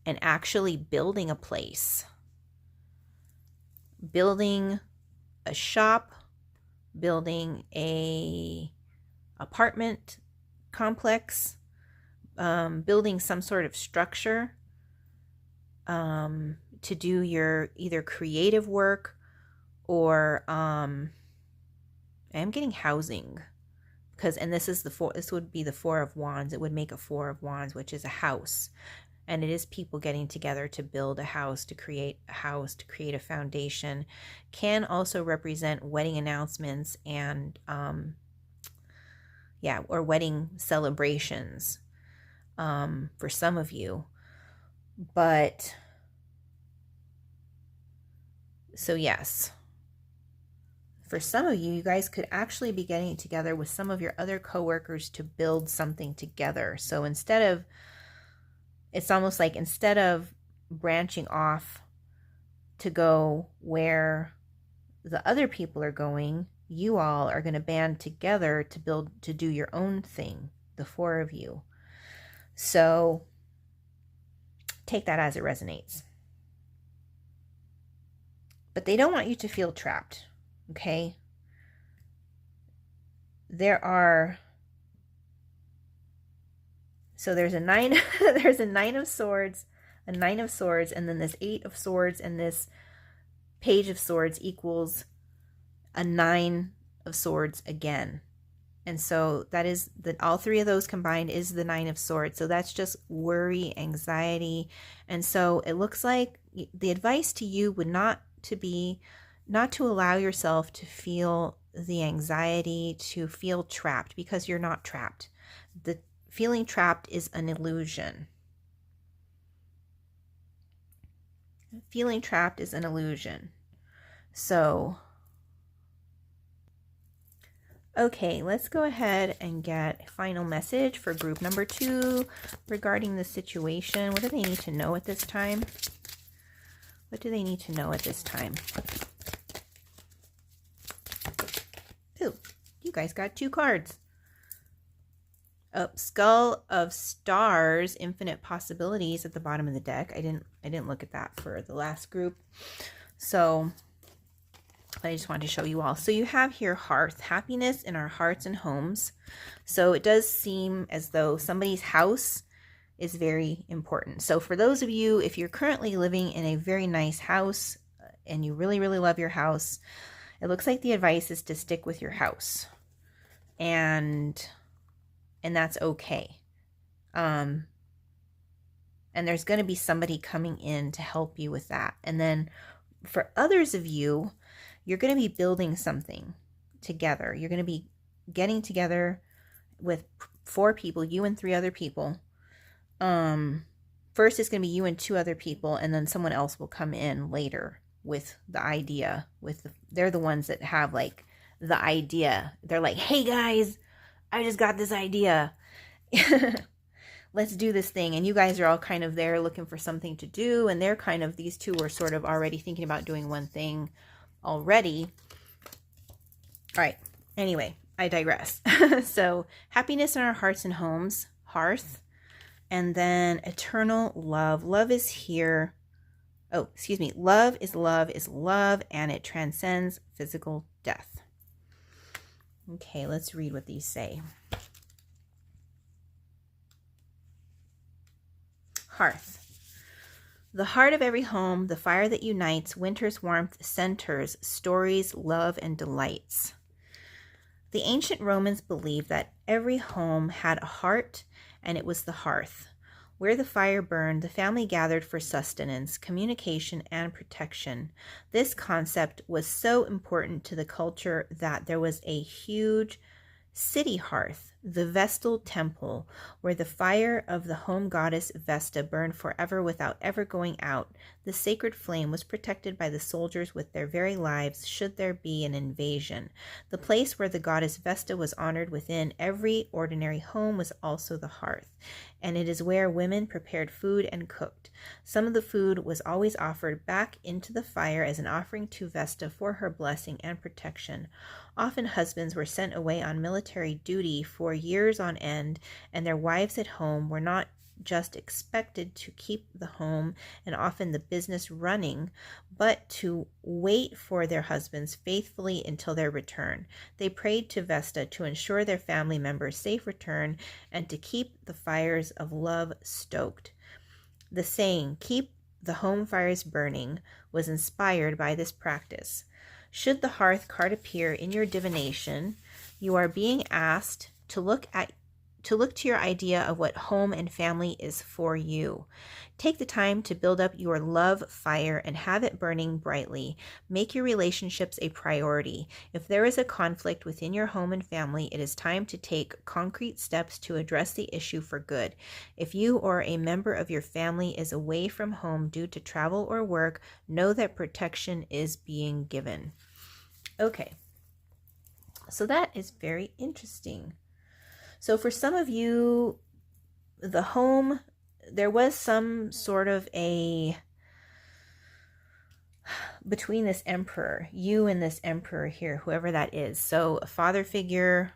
and actually building a place, building a shop, building a apartment complex, building some sort of structure to do your either creative work or I'm getting housing, because, and this would be the Four of Wands. It would make a Four of Wands, which is a house. And it is people getting together to build a house, to create a house, to create a foundation. Can also represent wedding announcements and, or wedding celebrations for some of you. But, so yes, for some of you, you guys could actually be getting together with some of your other coworkers to build something together. So it's almost like instead of branching off to go where the other people are going, you all are going to band together to do your own thing, the four of you. So take that as it resonates. But they don't want you to feel trapped, okay? So there's a nine, there's a Nine of Swords, and then this Eight of Swords, and this Page of Swords equals a Nine of Swords again. And so that is all three of those combined is the Nine of Swords. So that's just worry, anxiety. And so it looks like the advice to you would not to allow yourself to feel the anxiety, to feel trapped, because you're not trapped. The feeling trapped is an illusion. Feeling trapped is an illusion. So, okay, let's go ahead and get a final message for group number 2 regarding the situation. What do they need to know at this time? What do they need to know at this time? Ooh, you guys got 2 cards. Oh, Skull of Stars, Infinite Possibilities at the bottom of the deck. I didn't look at that for the last group. So I just wanted to show you all. So you have here Hearth, happiness in our hearts and homes. So it does seem as though somebody's house is very important. So for those of you, if you're currently living in a very nice house and you really, really love your house, it looks like the advice is to stick with your house. And that's okay. And there's going to be somebody coming in to help you with that. And then for others of you, you're going to be building something together. You're going to be getting together with 4 people, you and 3 other people. First it's going to be you and 2 other people, and then someone else will come in later with the idea. They're the ones that have like the idea. They're like, hey guys, I just got this idea. Let's do this thing. And you guys are all kind of there looking for something to do. And these 2 were sort of already thinking about doing one thing already. All right. Anyway, I digress. So happiness in our hearts and homes, Hearth. And then eternal love. Love is here. Oh, excuse me. Love, and it transcends physical death. Okay, let's read what these say. Hearth. The heart of every home, the fire that unites, winter's warmth centers, stories, love, and delights. The ancient Romans believed that every home had a heart, and it was the hearth. Where the fire burned, the family gathered for sustenance, communication, and protection. This concept was so important to the culture that there was a huge city hearth the Vestal Temple, where the fire of the home goddess Vesta burned forever without ever going out. The sacred flame was protected by the soldiers with their very lives should there be an invasion. The place where the goddess Vesta was honored within every ordinary home was also the hearth, and it is where women prepared food and cooked. Some of the food was always offered back into the fire as an offering to Vesta for her blessing and protection. Often husbands were sent away on military duty for years on end, and their wives at home were not just expected to keep the home and often the business running, but to wait for their husbands faithfully until their return. They prayed to Vesta to ensure their family members' safe return and to keep the fires of love stoked. The saying, "Keep the home fires burning," was inspired by this practice. Should the hearth card appear in your divination, you are being asked to look to your idea of what home and family is for you. Take the time to build up your love fire and have it burning brightly. Make your relationships a priority. If there is a conflict within your home and family, it is time to take concrete steps to address the issue for good. If you or a member of your family is away from home due to travel or work, know that protection is being given. Okay, so that is very interesting. So for some of you, the home, there was some sort of a, between this emperor, you and this emperor here, whoever that is. So a father figure,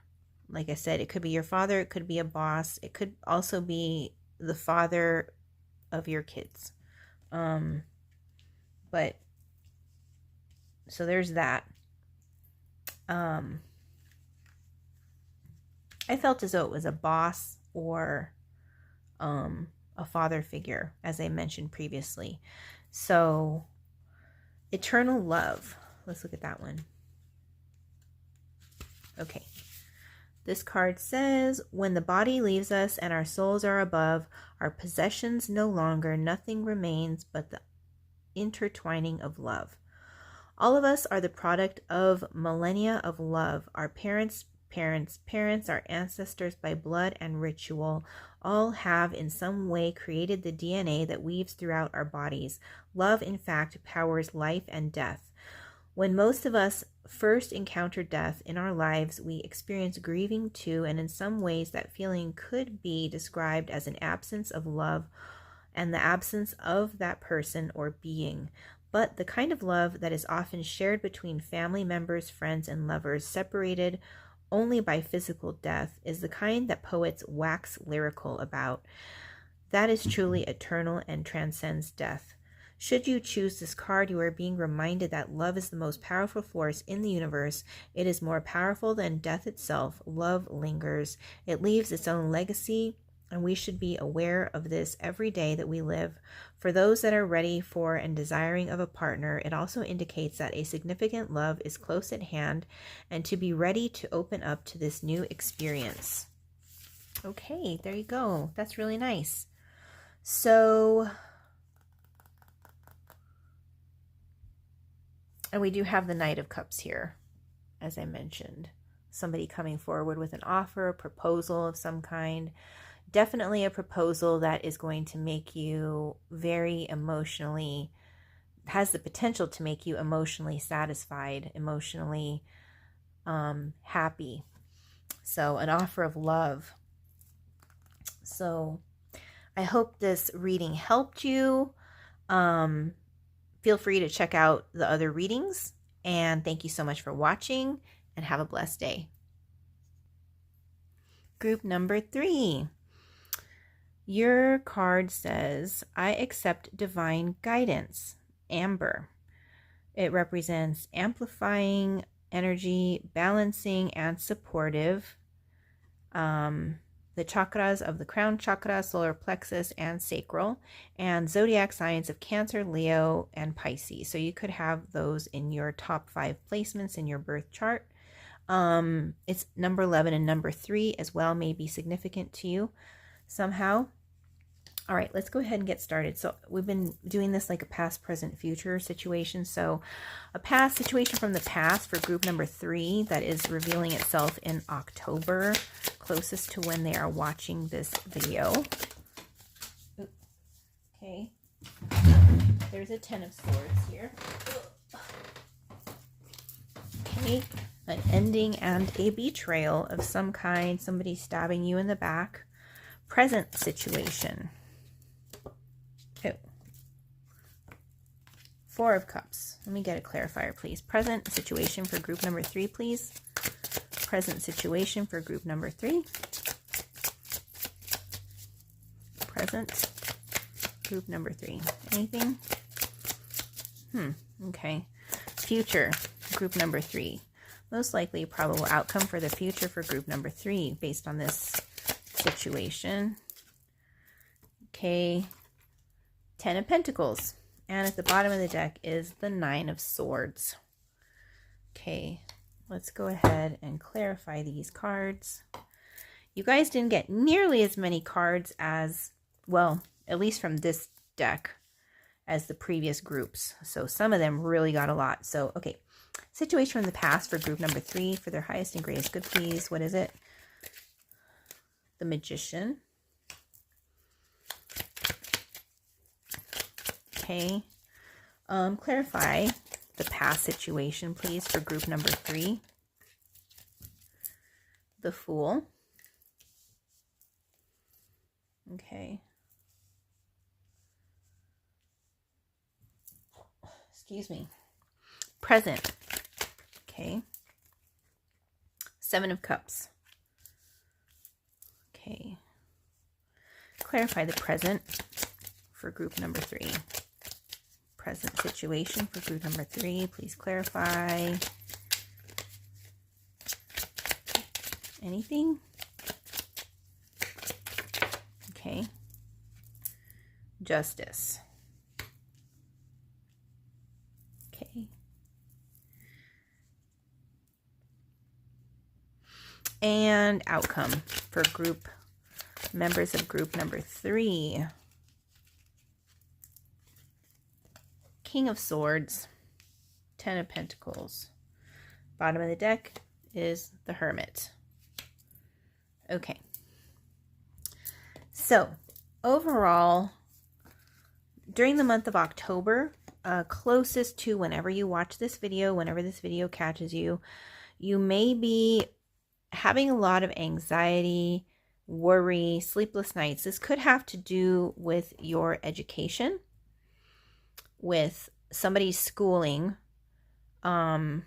like I said, it could be your father, it could be a boss, it could also be the father of your kids. But, so there's that. I felt as though it was a boss or a father figure, as I mentioned previously. So, eternal love. Let's look at that one. Okay. This card says, when the body leaves us and our souls are above, our possessions no longer, nothing remains but the intertwining of love. All of us are the product of millennia of love. Our parents, our ancestors by blood and ritual, all have in some way created the DNA that weaves throughout our bodies. Love, in fact, powers life and death. When most of us first encounter death in our lives, we experience grieving too, and in some ways that feeling could be described as an absence of love and the absence of that person or being. But the kind of love that is often shared between family members, friends, and lovers, separated only by physical death, is the kind that poets wax lyrical about. That is truly eternal and transcends death. Should you choose this card, you are being reminded that love is the most powerful force in the universe. It is more powerful than death itself. Love lingers. It leaves its own legacy, and we should be aware of this every day that we live. For those that are ready for and desiring of a partner, it also indicates that a significant love is close at hand and to be ready to open up to this new experience. Okay, there you go. That's really nice. So, and we do have the Knight of Cups here, as I mentioned. Somebody coming forward with an offer, a proposal of some kind. Definitely a proposal that is going to make you very emotionally, has the potential to make you emotionally satisfied, emotionally happy. So an offer of love. So I hope this reading helped you. Feel free to check out the other readings. And thank you so much for watching, and have a blessed day. Group number 3. Your card says, I accept divine guidance, Amber. It represents amplifying energy, balancing, and supportive. The chakras of the crown chakra, solar plexus, and sacral, and zodiac signs of Cancer, Leo, and Pisces. So you could have those in your top 5 placements in your birth chart. It's number 11 and number 3 as well may be significant to you somehow. All right, let's go ahead and get started. So we've been doing this like a past, present, future situation. So a past situation from the past for group number 3 that is revealing itself in October. closest to when they are watching this video. Okay. There's a 10 of Swords here. Okay. An ending and a betrayal of some kind. Somebody stabbing you in the back. Present situation. Oh. 4 of Cups. Let me get a clarifier, please. Present situation for group number 3, please. Present situation for group number 3. Present group number 3. Anything? Okay. Future group number 3. Most likely probable outcome for the future for group number 3 based on this situation. Okay. 10 of Pentacles. And at the bottom of the deck is the 9 of Swords. Okay. Let's go ahead and clarify these cards. You guys didn't get nearly as many cards as, well, at least from this deck, as the previous groups. So some of them really got a lot. So, okay. Situation from the past for group number 3 for their highest and greatest good, please. What is it? The Magician. Okay. Clarify the past situation, please, for group number 3. The Fool. Okay. Excuse me. Present. Okay. 7 of Cups. Okay. Clarify the present for group number 3. Present situation for group number 3. Please clarify. Anything? Okay. Justice. Okay. And outcome for group members of group number 3. King of Swords, 10 of Pentacles. Bottom of the deck is the Hermit. Okay. So, overall, during the month of October, closest to whenever you watch this video, whenever this video catches you, you may be having a lot of anxiety, worry, sleepless nights. This could have to do with your education, with somebody's schooling, or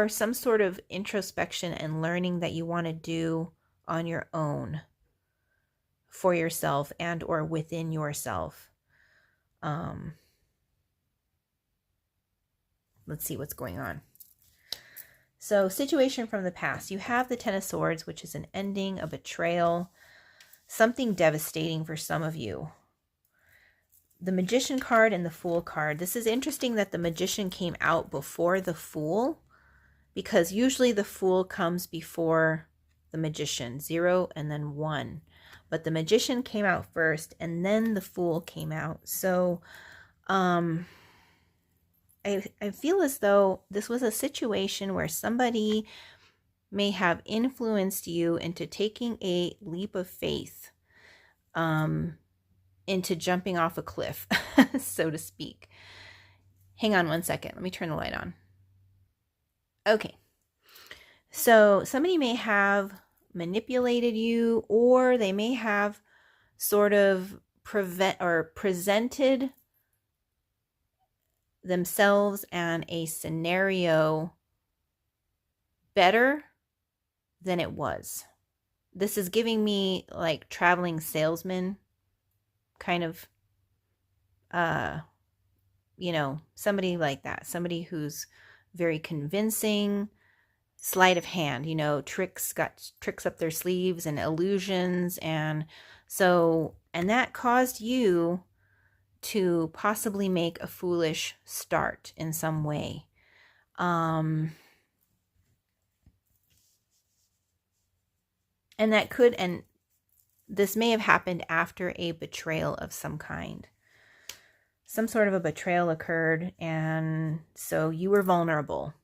some sort of introspection and learning that you want to do on your own for yourself and or within yourself. Let's see what's going on. So, situation from the past. You have the 10 of Swords, which is an ending, a betrayal, something devastating for some of you. The Magician card and the Fool card. This is interesting that the Magician came out before the Fool, because usually the Fool comes before the Magician, 0 and then 1. But the Magician came out first and then the Fool came out. So I feel as though this was a situation where somebody may have influenced you into taking a leap of faith, into jumping off a cliff, so to speak. Hang on one second. Let me turn the light on. Okay. So somebody may have manipulated you, or they may have sort of presented themselves and a scenario better than it was. This is giving me like traveling salesman kind of, somebody like that. Somebody who's very convincing, sleight of hand, tricks up their sleeves and illusions. And that caused you to possibly make a foolish start in some way. And this may have happened after a betrayal of some kind. Some sort of a betrayal occurred, and so you were vulnerable.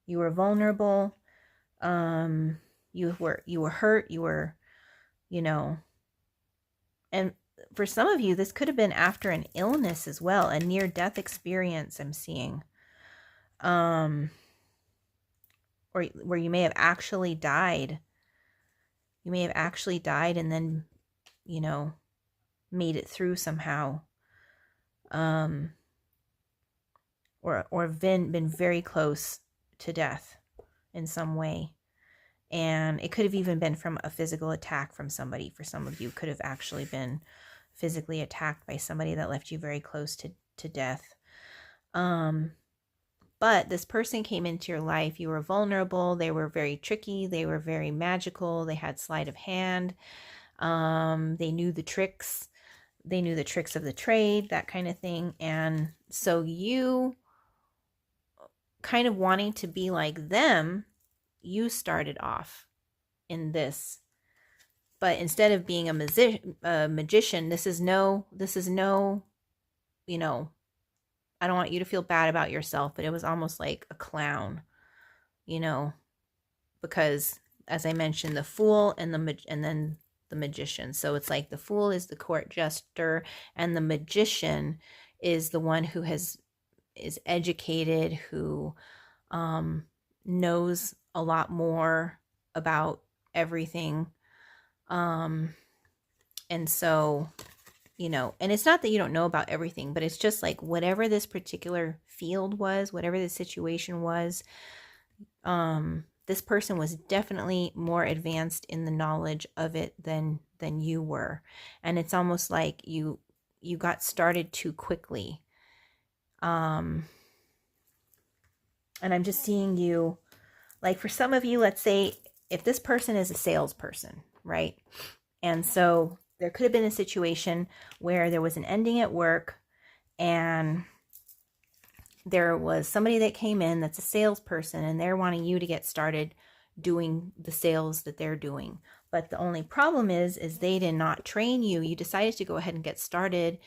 You were vulnerable You were hurt, you were, you know, and for some of you, this could have been after an illness as well, a near-death experience I'm seeing. Or where you may have actually died. You may have actually died and then, you know, made it through somehow. Or been very close to death in some way. And it could have even been from a physical attack from somebody. For some of you, could have actually been physically attacked by somebody that left you very close to death. But this person came into your life. You were vulnerable. They were very tricky. They were very magical. They had sleight of hand. They knew the tricks. They knew the tricks of the trade, that kind of thing. And so you, kind of wanting to be like them, you started off in this. But instead of being a magician, this is no, you know, I don't want you to feel bad about yourself, but it was almost like a clown, you know, because as I mentioned, the fool and then the magician. So it's like the fool is the court jester and the magician is the one who is educated, who knows a lot more about everything. And so, you know, and it's not that you don't know about everything, but it's just like whatever this particular field was, whatever the situation was, this person was definitely more advanced in the knowledge of it than you were. And it's almost like you got started too quickly. And I'm just seeing you, like for some of you, let's say if this person is a salesperson, right? And so there could have been a situation where there was an ending at work and there was somebody that came in that's a salesperson and they're wanting you to get started doing the sales that they're doing. But the only problem is they did not train you. You decided to go ahead and get started,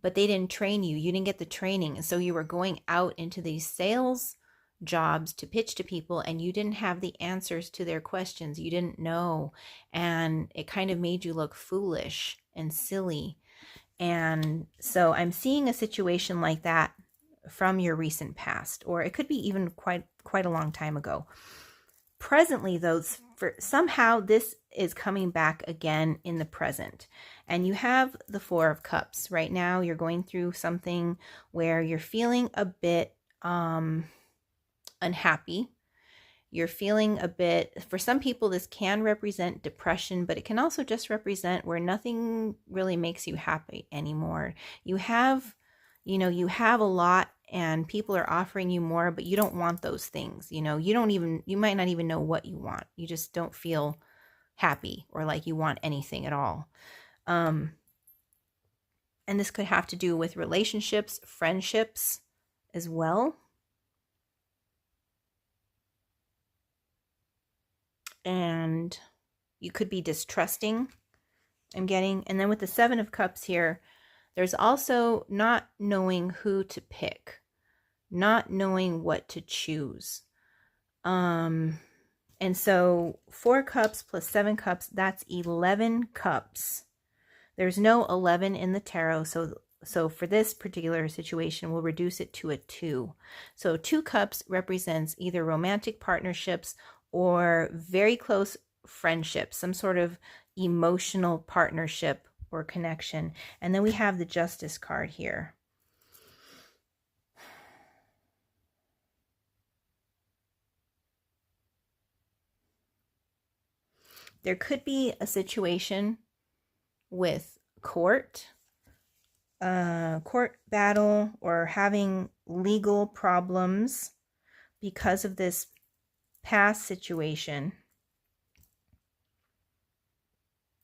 but they didn't train you. You didn't get the training. And so you were going out into these sales jobs to pitch to people and you didn't have the answers to their questions. You didn't know. And it kind of made you look foolish and silly. And so I'm seeing a situation like that from your recent past, or it could be even quite a long time ago. Presently, though, for somehow this is coming back again in the present. And you have the Four of Cups. Right now, you're going through something where you're feeling a bit unhappy. You're feeling a bit, for some people, this can represent depression, but it can also just represent where nothing really makes you happy anymore. You have, you know, you have a lot and people are offering you more, but you don't want those things. You know, you might not even know what you want. You just don't feel happy or like you want anything at all. And this could have to do with relationships, friendships as well. And you could be distrusting, I'm getting. And then with the Seven of Cups here, there's also not knowing who to pick, not knowing what to choose. And so 4 cups plus 7 cups, that's 11 cups. There's no 11 in the tarot, so for this particular situation, we'll reduce it to a 2. So 2 cups represents either romantic partnerships or very close friendships, some sort of emotional partnership or connection. And then we have the Justice card here. There could be a situation with court battle or having legal problems because of this past situation.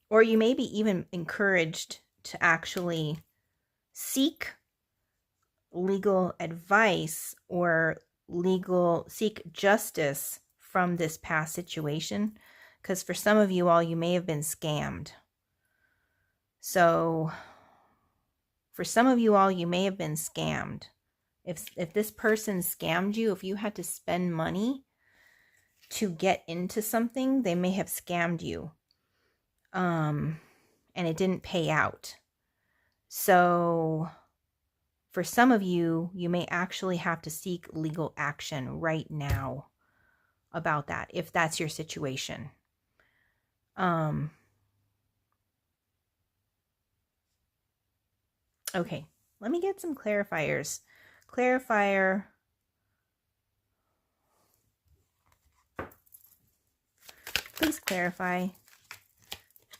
Or you may be even encouraged to actually seek legal advice or seek justice from this past situation. Because for some of you all, you may have been scammed. So for some of you all, you may have been scammed. If this person scammed you, if you had to spend money to get into something. They may have scammed you. And it didn't pay out. So for some of you, you may actually have to seek legal action right now about that, if that's your situation. Okay, let me get some clarifiers. Clarifier. Please clarify.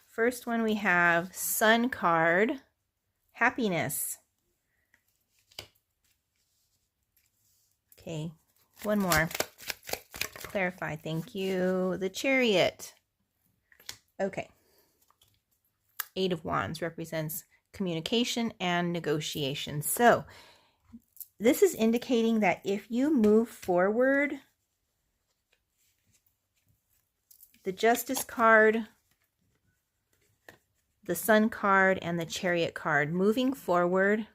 First one we have Sun card, happiness. Okay, one more. Clarify, thank you. The Chariot. Okay. Eight of Wands represents communication and negotiation. So this is indicating that if you move forward, the Justice card, the Sun card, and the Chariot card, moving forward,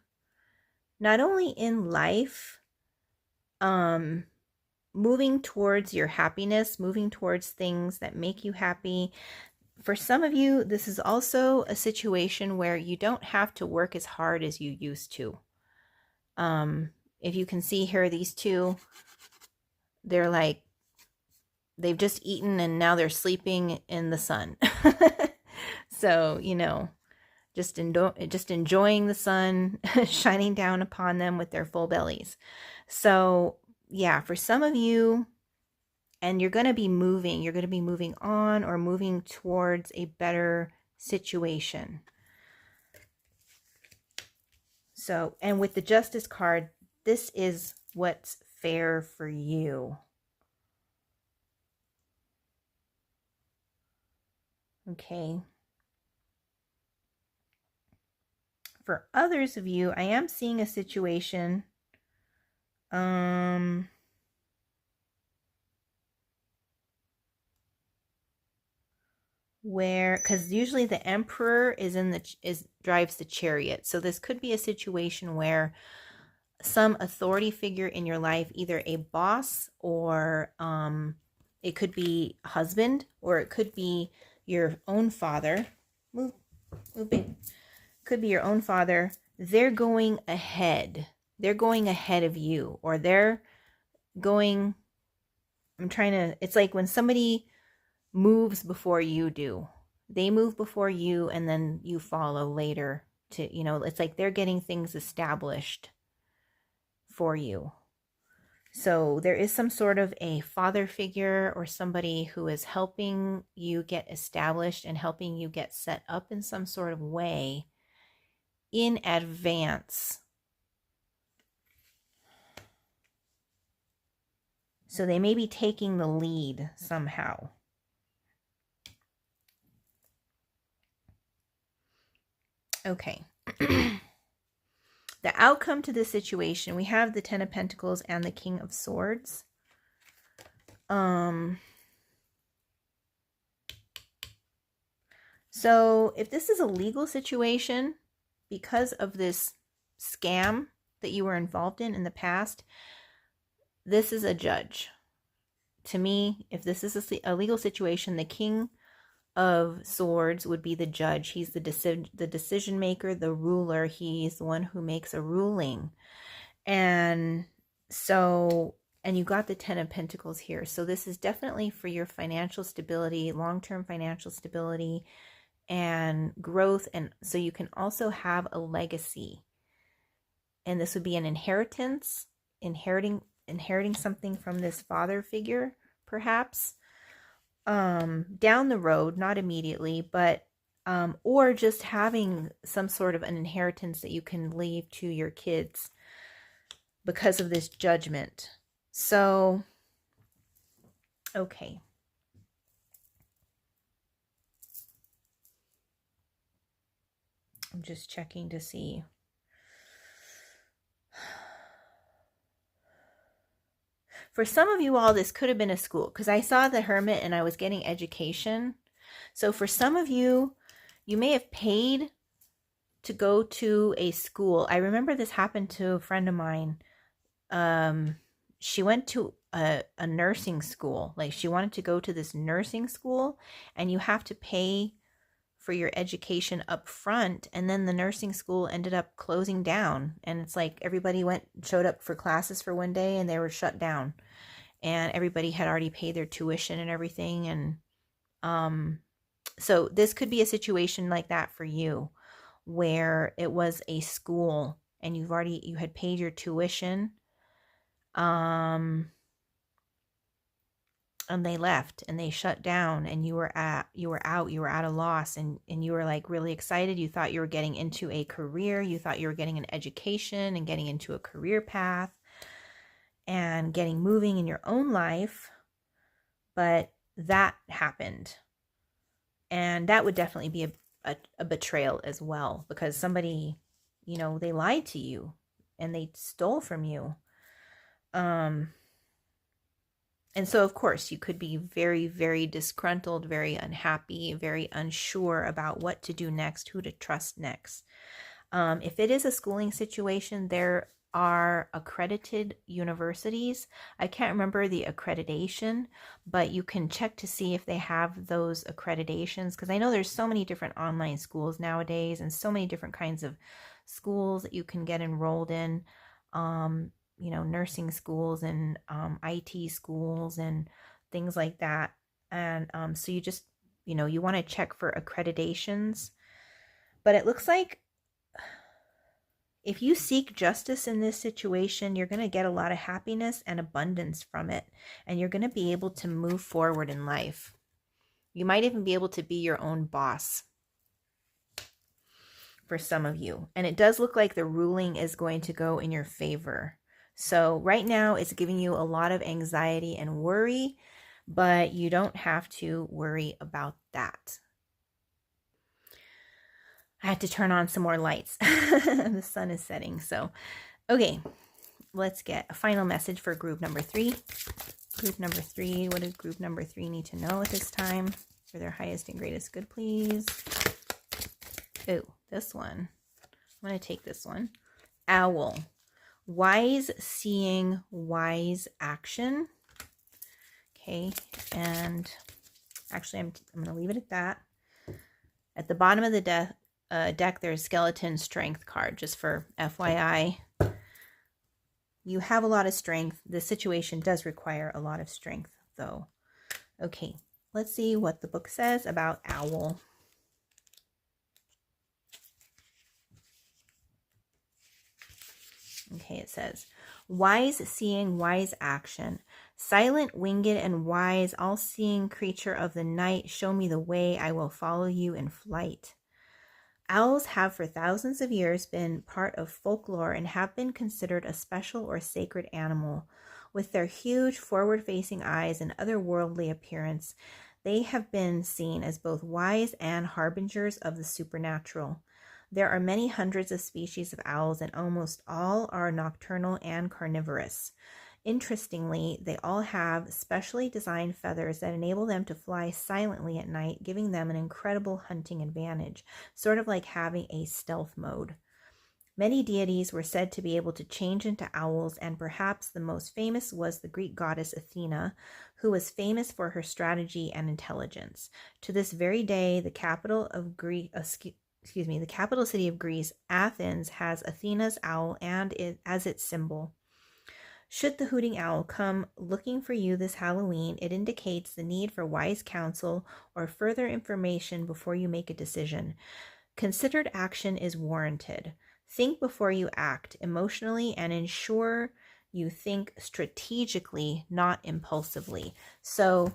not only in life, moving towards your happiness, moving towards things that make you happy. For some of you, this is also a situation where you don't have to work as hard as you used to. If you can see here, these two, they're like, they've just eaten and now they're sleeping in the sun. So, you know, just enjoying the sun shining down upon them with their full bellies. So yeah, for some of you, and you're going to be moving on or moving towards a better situation. So, and with the Justice card, this is what's fair for you. Okay. For others of you, I am seeing a situation where, because usually the Emperor drives the Chariot. So this could be a situation where some authority figure in your life, either a boss or it could be husband, or it could be your own father. Move it. Could be your own father. They're going ahead. They're going ahead of you, or they're going, it's like when somebody moves before you do. They move before you and then you follow later to, you know, it's like they're getting things established for you. So there is some sort of a father figure or somebody who is helping you get established and helping you get set up in some sort of way in advance. So they may be taking the lead somehow. Okay. The outcome to this situation, we have the Ten of Pentacles and the King of Swords. So if this is a legal situation, because of this scam that you were involved in the past, this is a judge. To me, if this is a legal situation, the King of Swords would be the judge. He's the decision maker, the ruler. He's the one who makes a ruling. And so, and you got the Ten of Pentacles here. So this is definitely for your financial stability, long-term financial stability and growth. And so you can also have a legacy. And this would be an inheritance, inheriting something from this father figure, perhaps. Down the road, not immediately, but or just having some sort of an inheritance that you can leave to your kids because of this judgment. So, okay. I'm just checking to see. For some of you all, this could have been a school, because I saw the Hermit and I was getting education. So for some of you, you may have paid to go to a school. I remember this happened to a friend of mine. She went to a nursing school. Like she wanted to go to this nursing school, and you have to pay for your education up front, and then the nursing school ended up closing down, and it's like everybody showed up for classes for one day and they were shut down, and everybody had already paid their tuition and everything. And so this could be a situation like that for you, where it was a school and you had paid your tuition, and they left and they shut down, and you were at a loss, and you were like really excited. You thought you were getting into a career, you thought you were getting an education and getting into a career path and getting moving in your own life, but that happened. And that would definitely be a betrayal as well, because somebody, they lied to you and they stole from you. And so, of course, you could be very, very disgruntled, very unhappy, very unsure about what to do next, who to trust next. If it is a schooling situation, there are accredited universities. I can't remember the accreditation, but you can check to see if they have those accreditations, because I know there's so many different online schools nowadays and so many different kinds of schools that you can get enrolled in. Nursing schools and IT schools and things like that. And so you just, you want to check for accreditations. But it looks like if you seek justice in this situation, you're going to get a lot of happiness and abundance from it. And you're going to be able to move forward in life. You might even be able to be your own boss for some of you. And it does look like the ruling is going to go in your favor. So right now it's giving you a lot of anxiety and worry, but you don't have to worry about that. I had to turn on some more lights. The sun is setting. So, okay, let's get a final message for group number 3. Group number 3, what does group number 3 need to know at this time for their highest and greatest good, please? Oh, this one. I'm going to take this one. Owl. Wise seeing, wise action. Okay, and actually I'm going to leave it at that. At the bottom of the deck, there's skeleton strength card, just for FYI. You have a lot of strength. This situation does require a lot of strength, though. Okay, let's see what the book says about owl. Okay, it says, wise seeing, wise action. Silent, winged, and wise, all-seeing creature of the night, show me the way, I will follow you in flight. Owls have for thousands of years been part of folklore and have been considered a special or sacred animal. With their huge forward-facing eyes and otherworldly appearance, they have been seen as both wise and harbingers of the supernatural. There are many hundreds of species of owls, and almost all are nocturnal and carnivorous. Interestingly, they all have specially designed feathers that enable them to fly silently at night, giving them an incredible hunting advantage, sort of like having a stealth mode. Many deities were said to be able to change into owls, and perhaps the most famous was the Greek goddess Athena, who was famous for her strategy and intelligence. To this very day, the capital city of Greece, Athens, has Athena's owl as its symbol. Should the hooting owl come looking for you this Halloween, it indicates the need for wise counsel or further information before you make a decision. Considered action is warranted. Think before you act emotionally and ensure you think strategically, not impulsively. So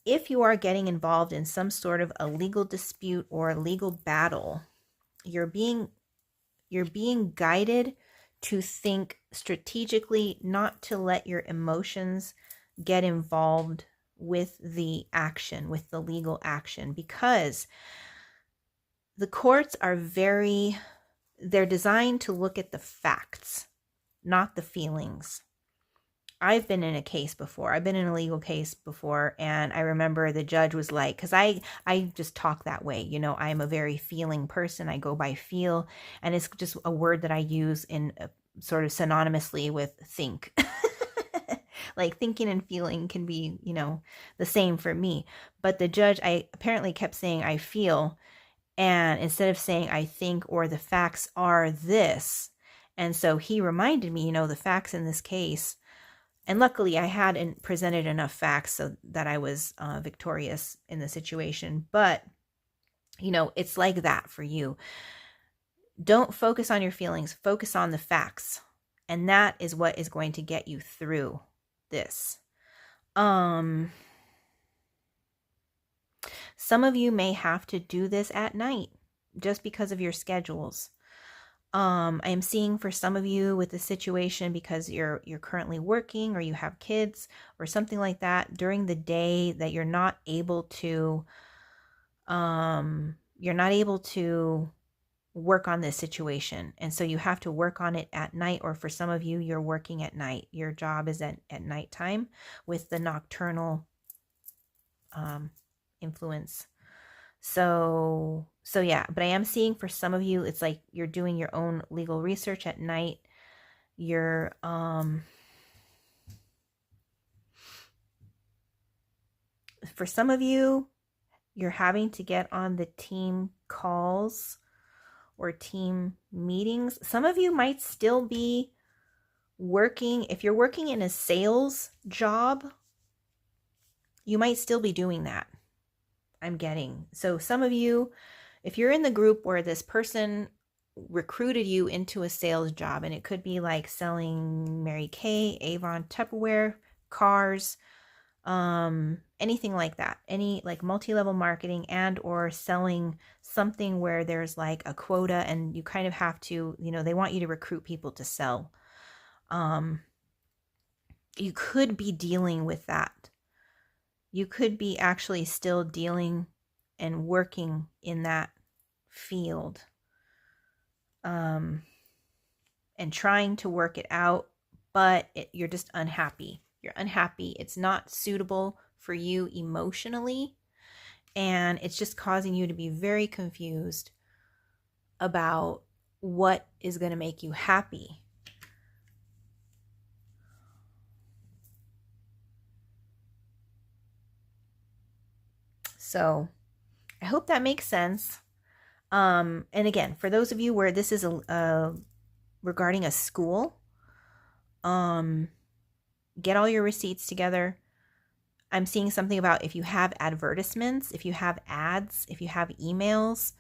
if you are getting involved in some sort of a legal dispute or a legal battle, you're being guided to think strategically, not to let your emotions get involved with the action, with the legal action, because the courts are they're designed to look at the facts, not the feelings. I've been in a case before. I've been in a legal case before, and I remember the judge was like, because I just talk that way, I'm a very feeling person. I go by feel, and it's just a word that I use in sort of synonymously with think. Like thinking and feeling can be, you know, the same for me. But the judge, I apparently kept saying I feel, and instead of saying I think or the facts are this. And so he reminded me, you know, the facts in this case. And luckily I had presented enough facts so that I was victorious in the situation. But, you know, it's like that for you. Don't focus on your feelings, focus on the facts. And that is what is going to get you through this. Some of you may have to do this at night just because of your schedules. I am seeing for some of you with the situation because you're currently working or you have kids or something like that during the day that you're not able to work on this situation. And so you have to work on it at night, or for some of you, you're working at night. Your job is at nighttime with the nocturnal influence. So yeah, but I am seeing for some of you, it's like you're doing your own legal research at night. You're, for some of you, you're having to get on the team calls or team meetings. Some of you might still be working. If you're working in a sales job, you might still be doing that. I'm getting. So some of you, if you're in the group where this person recruited you into a sales job, and it could be like selling Mary Kay, Avon, Tupperware, cars, anything like that, any like multi-level marketing and or selling something where there's like a quota and you kind of have to, you know, they want you to recruit people to sell. You could be dealing with that. You could be actually still dealing and working in that field, and trying to work it out, but you're just unhappy. You're unhappy. It's not suitable for you emotionally, and it's just causing you to be very confused about what is going to make you happy. So I hope that makes sense. And again, for those of you where this is regarding a school, get all your receipts together. I'm seeing something about if you have advertisements, if you have ads, if you have emails,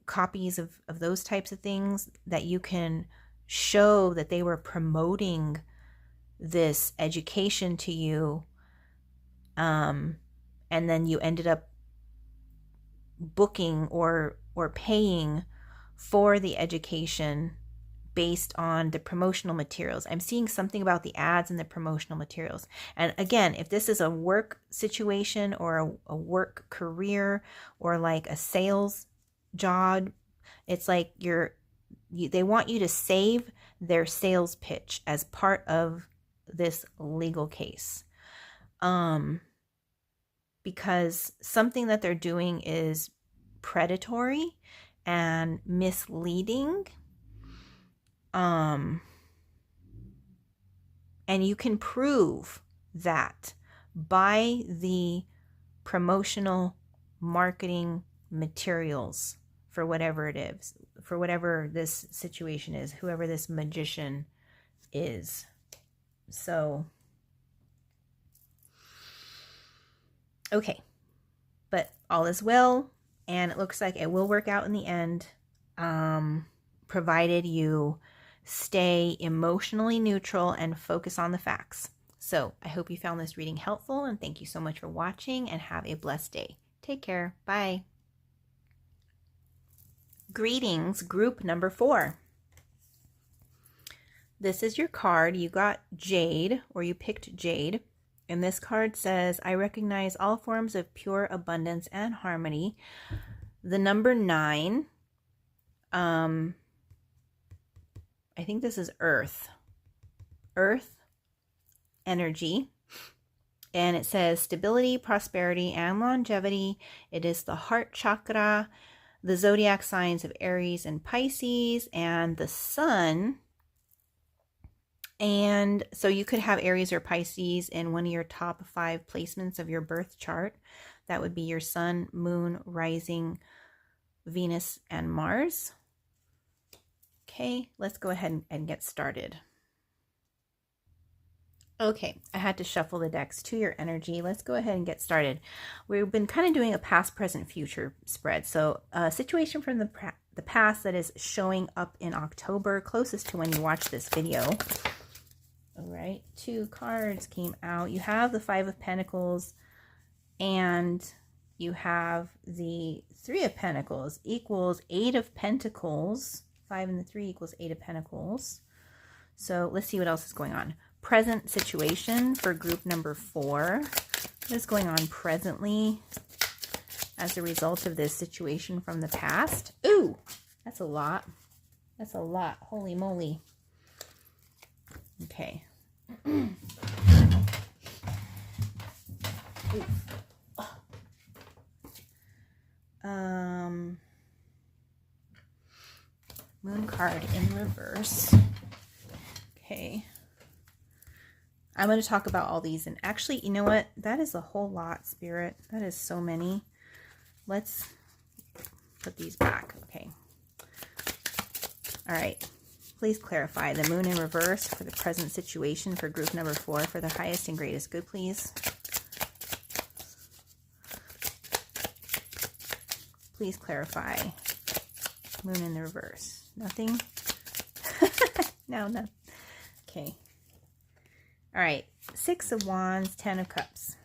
copies of those types of things that you can show that they were promoting this education to you. And then you ended up booking or paying for the education based on the promotional materials. I'm seeing something about the ads and the promotional materials. And again, if this is a work situation or a work career or like a sales job, it's like they want you to save their sales pitch as part of this legal case. Because something that they're doing is predatory and misleading. And you can prove that by the promotional marketing materials for whatever it is, for whatever this situation is, whoever this magician is. So, okay, but all is well, and it looks like it will work out in the end, provided you stay emotionally neutral and focus on the facts. So I hope you found this reading helpful, and thank you so much for watching, and have a blessed day. Take care. Bye. Greetings, group number 4. This is your card. You got Jade, or you picked Jade. And this card says, I recognize all forms of pure abundance and harmony. The number 9, I think this is earth energy. And it says stability, prosperity, and longevity. It is the heart chakra, the zodiac signs of Aries and Pisces, and the sun. And so you could have Aries or Pisces in one of your top 5 placements of your birth chart. That would be your sun, moon, rising, Venus, and Mars. Okay, let's go ahead and get started. Okay, I had to shuffle the decks to your energy. Let's go ahead and get started. We've been kind of doing a past, present, future spread. So a situation from the past that is showing up in October, closest to when you watch this video. All right, 2 cards came out. You have the 5 of Pentacles and you have the 3 of Pentacles equals 8 of Pentacles. 5 and the 3 equals 8 of Pentacles. So let's see what else is going on. Present situation for group number 4. What is going on presently as a result of this situation from the past? Ooh, that's a lot. That's a lot. Holy moly. Okay. Moon card in reverse. Okay. I'm going to talk about all these. And actually, you know what? That is a whole lot, Spirit. That is so many. Let's put these back. Okay. All right. Please clarify the moon in reverse for the present situation for group number 4 for the highest and greatest good, please. Please clarify. Moon in the reverse. Nothing? No. Okay. All right. 6 of Wands, 10 of Cups.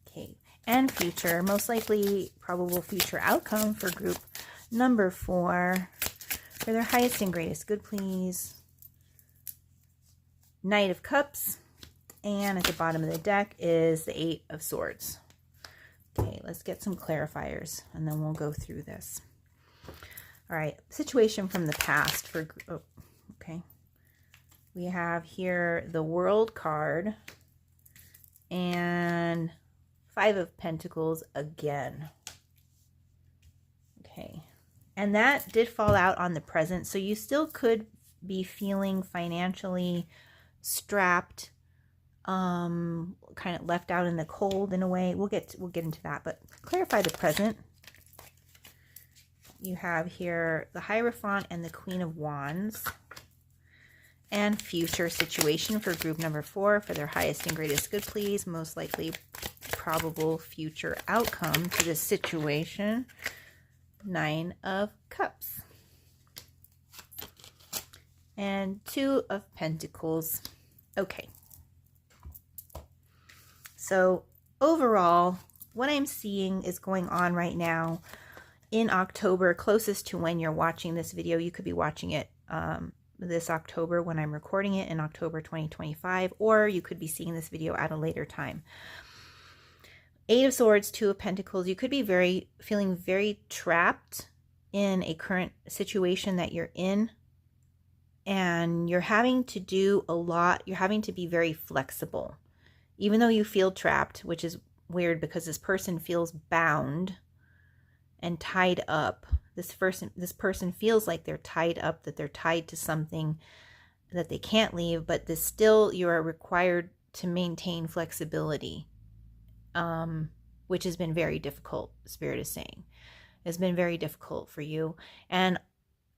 Okay. And future, most likely probable future outcome for group number 4. For their highest and greatest good, please. Knight of Cups. And at the bottom of the deck is the 8 of Swords. Okay, let's get some clarifiers and then we'll go through this. All right, situation from the past for, oh, okay. We have here the World card and 5 of Pentacles again. Okay. And that did fall out on the present. So you still could be feeling financially strapped, kind of left out in the cold in a way. We'll get into that, but clarify the present. You have here the Hierophant and the Queen of Wands. And future situation for group number 4 for their highest and greatest good, please. Most likely probable future outcome to this situation. 9 of Cups. And 2 of Pentacles. Okay. So overall, what I'm seeing is going on right now in October, closest to when you're watching this video. You could be watching it this October when I'm recording it in October 2025, or you could be seeing this video at a later time. 8 of Swords, 2 of Pentacles. You could be feeling very trapped in a current situation that you're in. And you're having to do a lot. You're having to be very flexible. Even though you feel trapped, which is weird because this person feels bound and tied up. This person feels like they're tied up, that they're tied to something that they can't leave, but still you are required to maintain flexibility. Which has been very difficult, Spirit is saying. It's been very difficult for you. And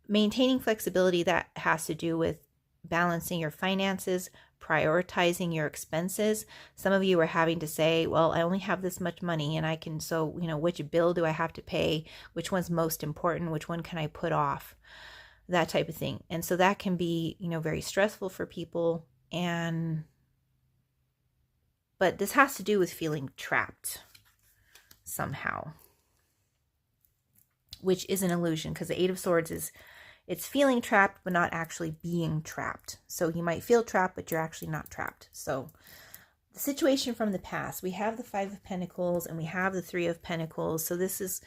maintaining flexibility, that has to do with balancing your finances, prioritizing your expenses. Some of you are having to say, well, I only have this much money and I can, so, you know, which bill do I have to pay? Which one's most important? Which one can I put off? That type of thing. And so that can be, you know, very stressful for people. But this has to do with feeling trapped somehow, which is an illusion because the 8 of Swords is, it's feeling trapped, but not actually being trapped. So you might feel trapped, but you're actually not trapped. So the situation from the past, we have the 5 of Pentacles and we have the 3 of Pentacles. So this is,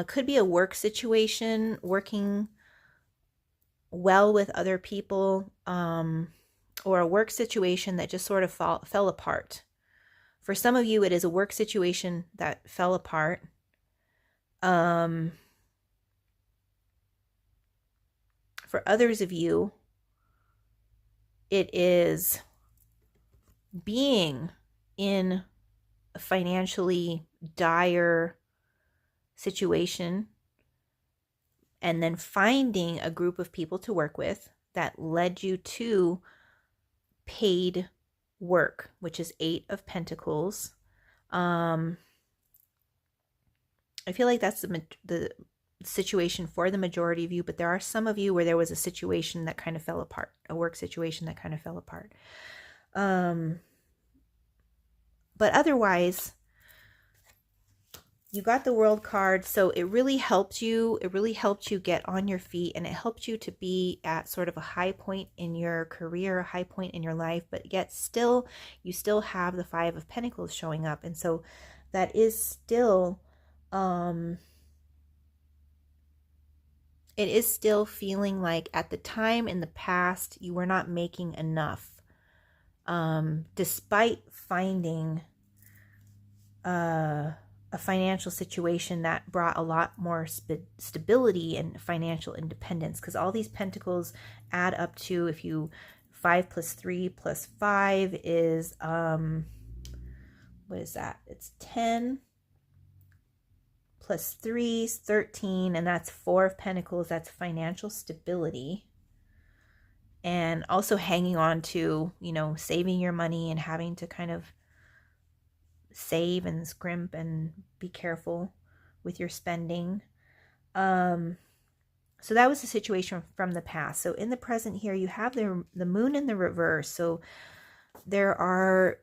could be a work situation, working well with other people, or a work situation that just sort of fell apart. For some of you, it is a work situation that fell apart. For others of you, It is being in a financially dire situation and then finding a group of people to work with that led you to paid work, which is 8 of Pentacles. I feel like that's the situation for the majority of you, but there are some of you where there was a situation that kind of fell apart, a work situation that kind of fell apart. But otherwise, you got the World card, so it really helped you. It really helped you get on your feet, and it helped you to be at sort of a high point in your career, a high point in your life, but yet still, you still have the 5 of Pentacles showing up. And so that is still, it is still feeling like at the time in the past, you were not making enough. Despite finding a financial situation that brought a lot more stability and financial independence, because all these pentacles add up to, if you 5 plus 3 plus 5 is what is that? It's 10 plus 3 is 13, and that's 4 of Pentacles. That's financial stability. And also hanging on to, you know, saving your money and having to kind of save and scrimp and be careful with your spending. So that was the situation from the past. So in the present here, you have the moon in the reverse. So there are,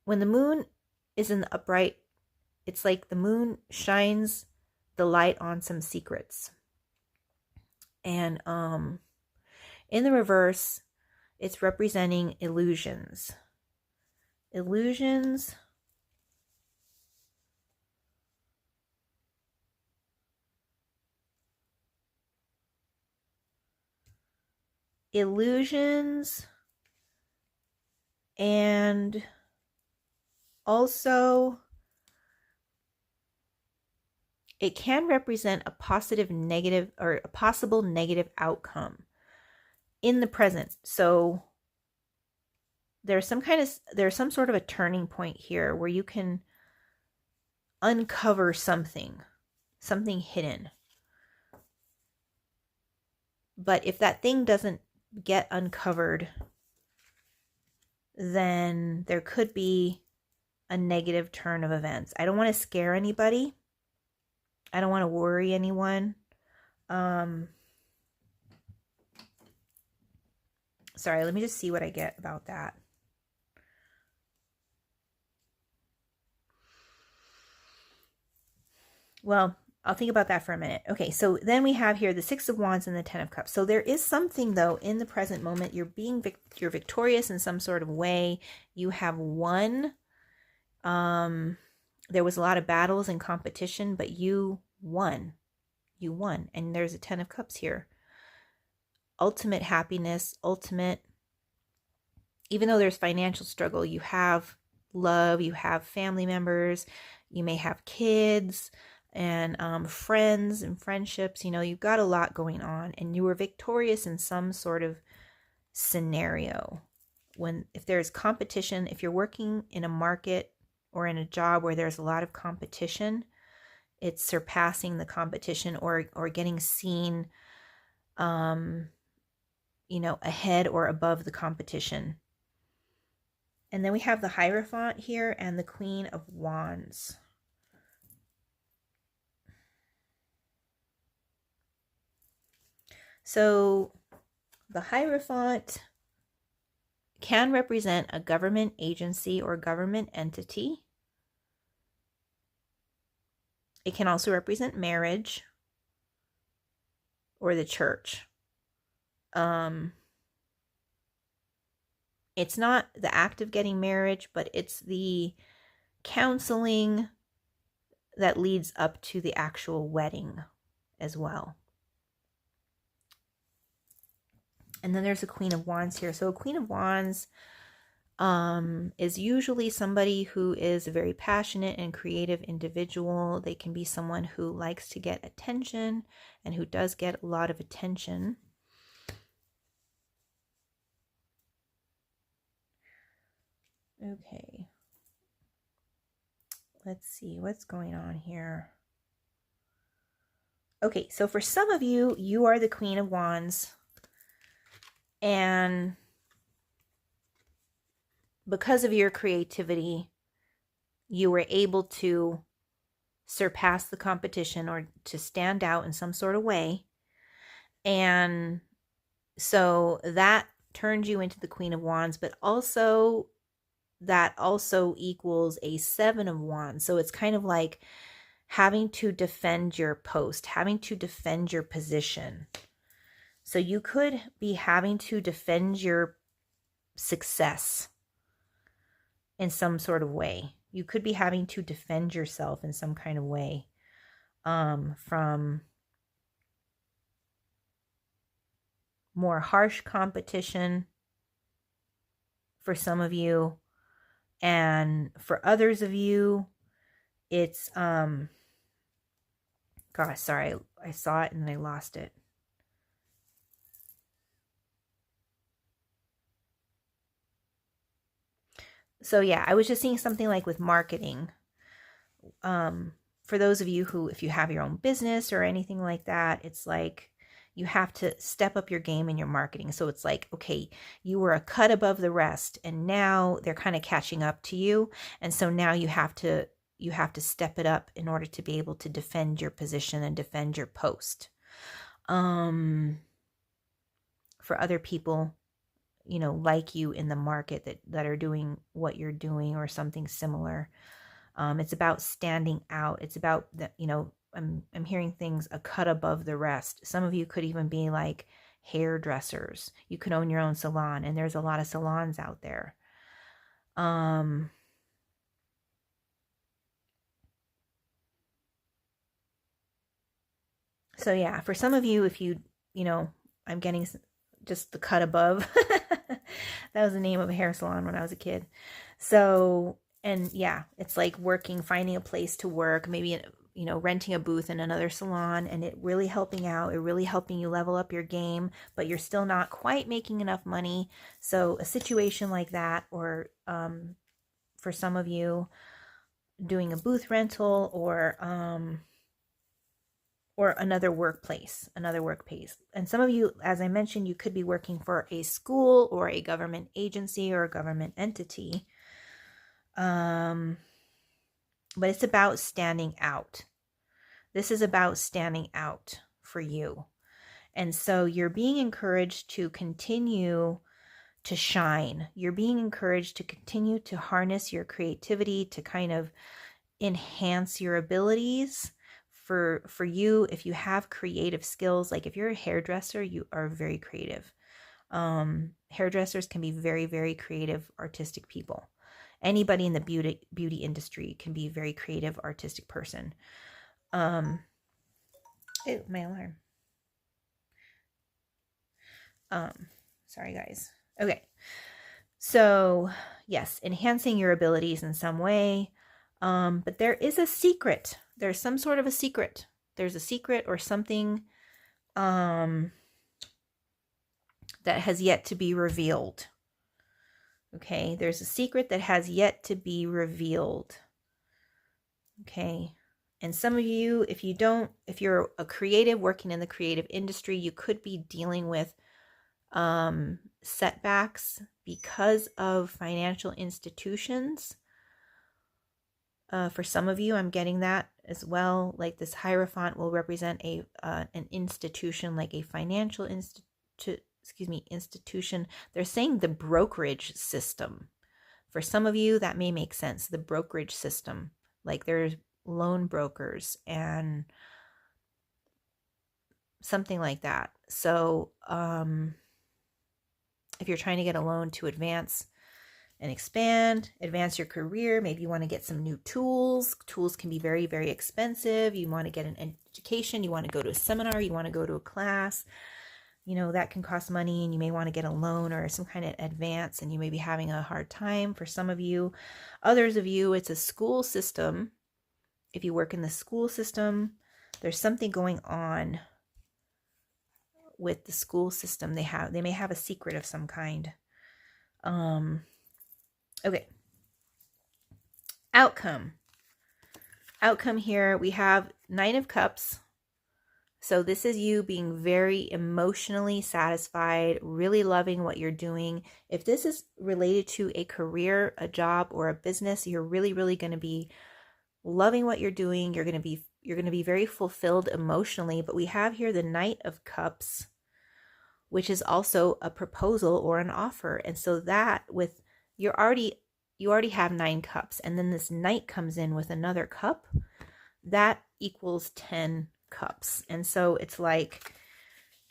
when the moon is in the upright, it's like the moon shines the light on some secrets. And in the reverse, it's representing illusions. Illusions and also it can represent a positive, negative, or a possible negative outcome in the present. So there's some sort of a turning point here where you can uncover something hidden. But if that thing doesn't get uncovered, then there could be a negative turn of events. I don't want to scare anybody. I don't want to worry anyone. Sorry, let me just see what I get about that. Well, I'll think about that for a minute. Okay, so then we have here the 6 of Wands and the 10 of Cups. So there is something, though, in the present moment. You're victorious in some sort of way. You have won. There was a lot of battles and competition, but you won. You won. And there's a 10 of Cups here. Ultimate happiness, even though there's financial struggle, you have love, you have family members, you may have kids and friends and friendships. You know, you've got a lot going on, and you were victorious in some sort of scenario. If there's competition, if you're working in a market or in a job where there's a lot of competition, it's surpassing the competition or getting seen, you know, ahead or above the competition. And then we have the Hierophant here and the Queen of Wands. So the Hierophant can represent a government agency or government entity. It can also represent marriage or the church. It's not the act of getting marriage, but it's the counseling that leads up to the actual wedding as well. And then there's a Queen of Wands here. So a Queen of Wands is usually somebody who is a very passionate and creative individual. They can be someone who likes to get attention and who does get a lot of attention. Okay. Let's see what's going on here. Okay, so for some of you, you are the Queen of Wands. And because of your creativity, you were able to surpass the competition or to stand out in some sort of way. And so that turned you into the Queen of Wands, but also that also equals a Seven of Wands. So it's kind of like having to defend your post, having to defend your position. So you could be having to defend your success in some sort of way. You could be having to defend yourself in some kind of way from more harsh competition for some of you. And for others of you, it's, gosh, sorry, I saw it and I lost it. So yeah, I was just seeing something like with marketing. For those of you who, if you have your own business or anything like that, it's like you have to step up your game in your marketing. So it's like, okay, you were a cut above the rest and now they're kind of catching up to you. And so now you have to step it up in order to be able to defend your position and defend your post. For other people, you know, like you in the market that are doing what you're doing or something similar. It's about standing out. It's about the, you know, I'm hearing things a cut above the rest. Some of you could even be like hairdressers. You could own your own salon, and there's a lot of salons out there. So yeah, for some of you, if you know, I'm getting just the cut above. That was the name of a hair salon when I was a kid. So, and yeah, it's like working, finding a place to work, maybe, you know, renting a booth in another salon, and it really helping out, it really helping you level up your game, but you're still not quite making enough money. So a situation like that, or for some of you, doing a booth rental or another workplace. And some of you, as I mentioned, you could be working for a school or a government agency or a government entity. But it's about standing out. This is about standing out for you. And so you're being encouraged to continue to shine. You're being encouraged to continue to harness your creativity, to kind of enhance your abilities. For you, if you have creative skills, like if you're a hairdresser, you are very creative. Hairdressers can be very, very creative, artistic people. Anybody in the beauty industry can be a very creative, artistic person. Oh, my alarm. Sorry guys. Okay. So yes, enhancing your abilities in some way. But there is a secret. There's some sort of a secret. There's a secret or something that has yet to be revealed. Okay, there's a secret that has yet to be revealed. Okay, and some of you, if you're a creative working in the creative industry, you could be dealing with setbacks because of financial institutions. For some of you, I'm getting that as well. Like this Hierophant will represent an institution, like a financial institution. They're saying the brokerage system. For some of you, that may make sense. The brokerage system, like there's loan brokers and something like that. So if you're trying to get a loan to advance and advance your career, maybe you want to get some new tools. Tools can be very, very expensive. You want to get an education. You want to go to a seminar. You want to go to a class. You know, that can cost money, and you may want to get a loan or some kind of advance, and you may be having a hard time. For some of you, others of you, it's a school system. If you work in the school system, there's something going on with the school system. They may have a secret of some kind. Okay. Outcome. Outcome here, we have Nine of Cups. So this is you being very emotionally satisfied, really loving what you're doing. If this is related to a career, a job, or a business, you're really, really going to be loving what you're doing. You're going to be very fulfilled emotionally. But we have here the Knight of Cups, which is also a proposal or an offer. And so that with you already have 9 cups, and then this Knight comes in with another cup, that equals 10 cups. And so it's like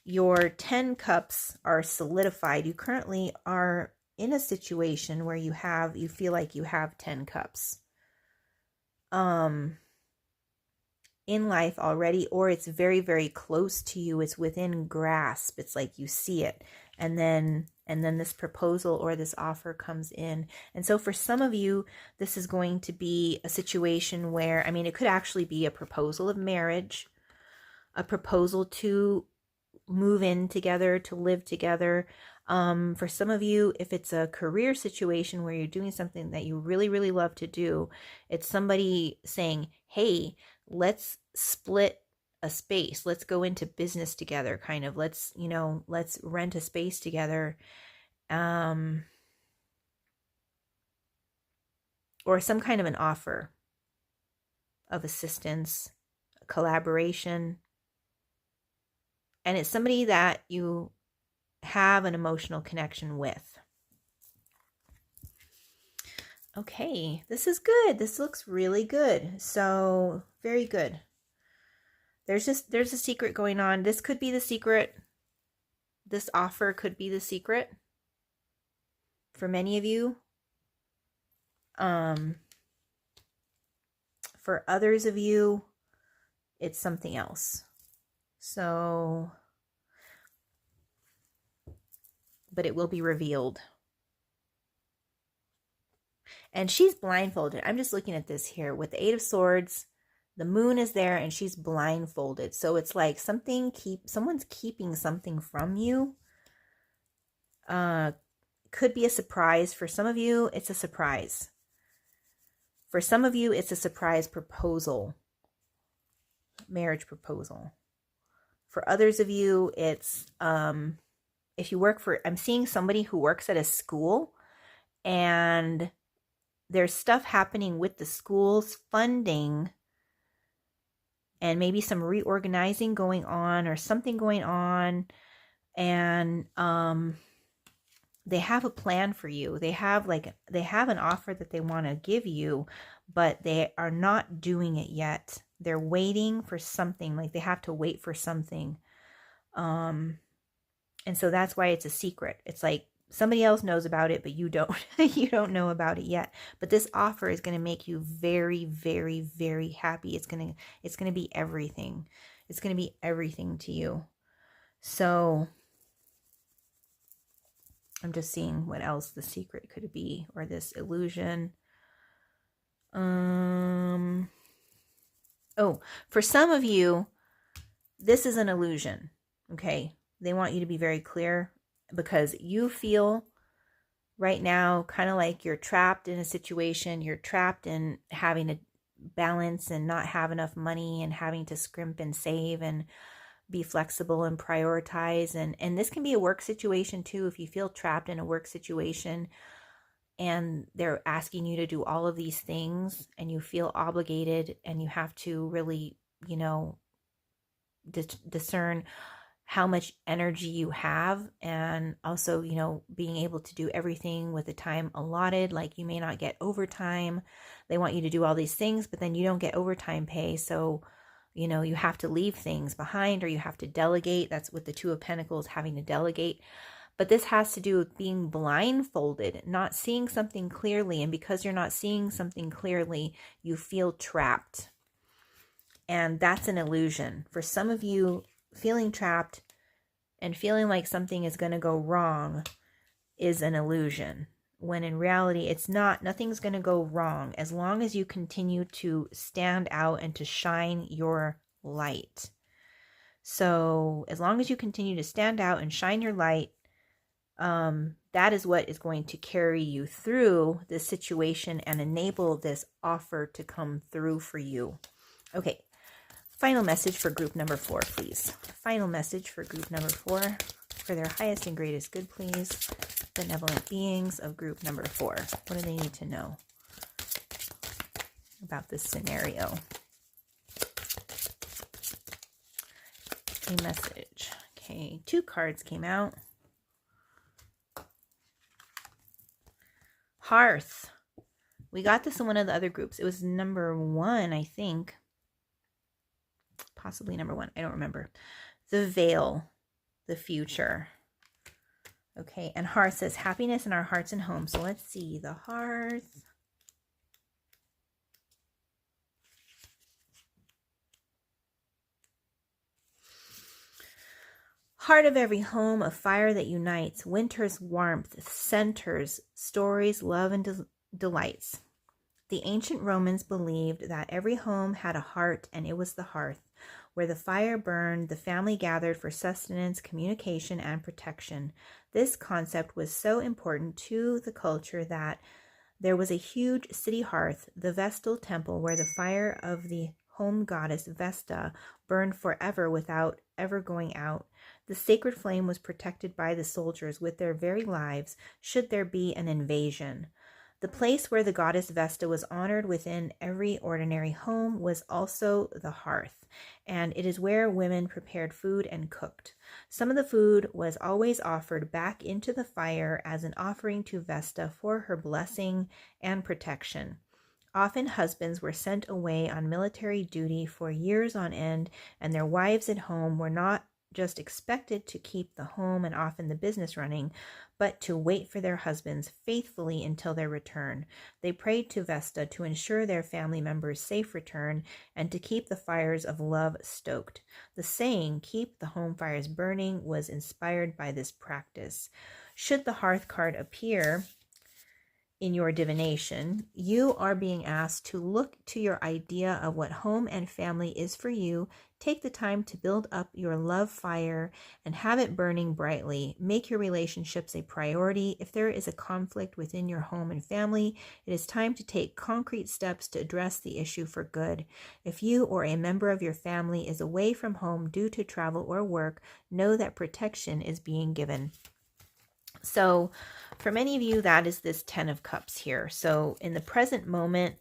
your 10 cups are solidified. You currently are in a situation where you feel like you have 10 cups in life already, or it's very, very close to you. It's within grasp. It's like you see it. And then this proposal or this offer comes in. And so for some of you, this is going to be a situation where, I mean, it could actually be a proposal of marriage, a proposal to move in together, to live together. For some of you, if it's a career situation where you're doing something that you really, really love to do, it's somebody saying, hey, let's split a space. Let's go into business together, kind of. Let's rent a space together. Or some kind of an offer of assistance, collaboration. And it's somebody that you have an emotional connection with. Okay, this is good. This looks really good. So, very good. There's a secret going on. This could be the secret. This offer could be the secret for many of you. For others of you, it's something else. So, but it will be revealed. And she's blindfolded. I'm just looking at this here with the 8 of Swords. The moon is there and she's blindfolded. So it's like someone's keeping something from you. Could be a surprise. For some of you, it's a surprise. For some of you, it's a surprise proposal. Marriage proposal. For others of you, it's if you work for, I'm seeing somebody who works at a school, and there's stuff happening with the school's funding and maybe some reorganizing going on or something going on. And they have a plan for you. They have an offer that they want to give you, but they are not doing it yet. They're waiting for something, like they have to wait for something. And so that's why it's a secret. It's like somebody else knows about it, but you don't. You don't know about it yet. But this offer is going to make you very, very, very happy. It's going to be everything. It's going to be everything to you. So I'm just seeing what else the secret could be, or this illusion. Oh, for some of you, this is an illusion. Okay. They want you to be very clear, because you feel right now kind of like you're trapped in a situation. You're trapped in having to balance and not have enough money and having to scrimp and save and be flexible and prioritize. And this can be a work situation too. If you feel trapped in a work situation and they're asking you to do all of these things and you feel obligated and you have to really, discern how much energy you have, and also, being able to do everything with the time allotted. Like you may not get overtime. They want you to do all these things, but then you don't get overtime pay. So, you have to leave things behind, or you have to delegate. That's with the 2 of Pentacles, having to delegate. But this has to do with being blindfolded, not seeing something clearly. And because you're not seeing something clearly, you feel trapped. And that's an illusion. For some of you, feeling trapped and feeling like something is going to go wrong is an illusion, when in reality it's not. Nothing's going to go wrong as long as you continue to stand out and to shine your light. So as long as you continue to stand out and shine your light, That is what is going to carry you through this situation and enable this offer to come through for you. Okay, final message for group number 4, please. Final message for group number 4. For their highest and greatest good, please. Benevolent beings of group number 4. What do they need to know about this scenario? A message. Okay, 2 cards came out. Hearth. We got this in one of the other groups. It was number 1, I think. Possibly number 1. I don't remember. The veil. The future. Okay, and hearth says happiness in our hearts and homes. So let's see. The hearth. Heart of every home, a fire that unites, winter's warmth, centers, stories, love, and delights. The ancient Romans believed that every home had a heart, and it was the hearth. Where the fire burned, the family gathered for sustenance, communication, and protection. This concept was so important to the culture that there was a huge city hearth, the Vestal Temple, where the fire of the home goddess Vesta burned forever without ever going out. The sacred flame was protected by the soldiers with their very lives should there be an invasion. The place where the goddess Vesta was honored within every ordinary home was also the hearth, and it is where women prepared food and cooked. Some of the food was always offered back into the fire as an offering to Vesta for her blessing and protection. Often husbands were sent away on military duty for years on end, and their wives at home were not just expected to keep the home and often the business running, but to wait for their husbands faithfully until their return. They prayed to Vesta to ensure their family members' safe return and to keep the fires of love stoked. The saying, "keep the home fires burning," was inspired by this practice. Should the hearth card appear in your divination, you are being asked to look to your idea of what home and family is for you. Take the time to build up your love fire and have it burning brightly. Make your relationships a priority. If there is a conflict within your home and family, it is time to take concrete steps to address the issue for good. If you or a member of your family is away from home due to travel or work, know that protection is being given. So for many of you, that is this 10 of Cups here. So in the present moment,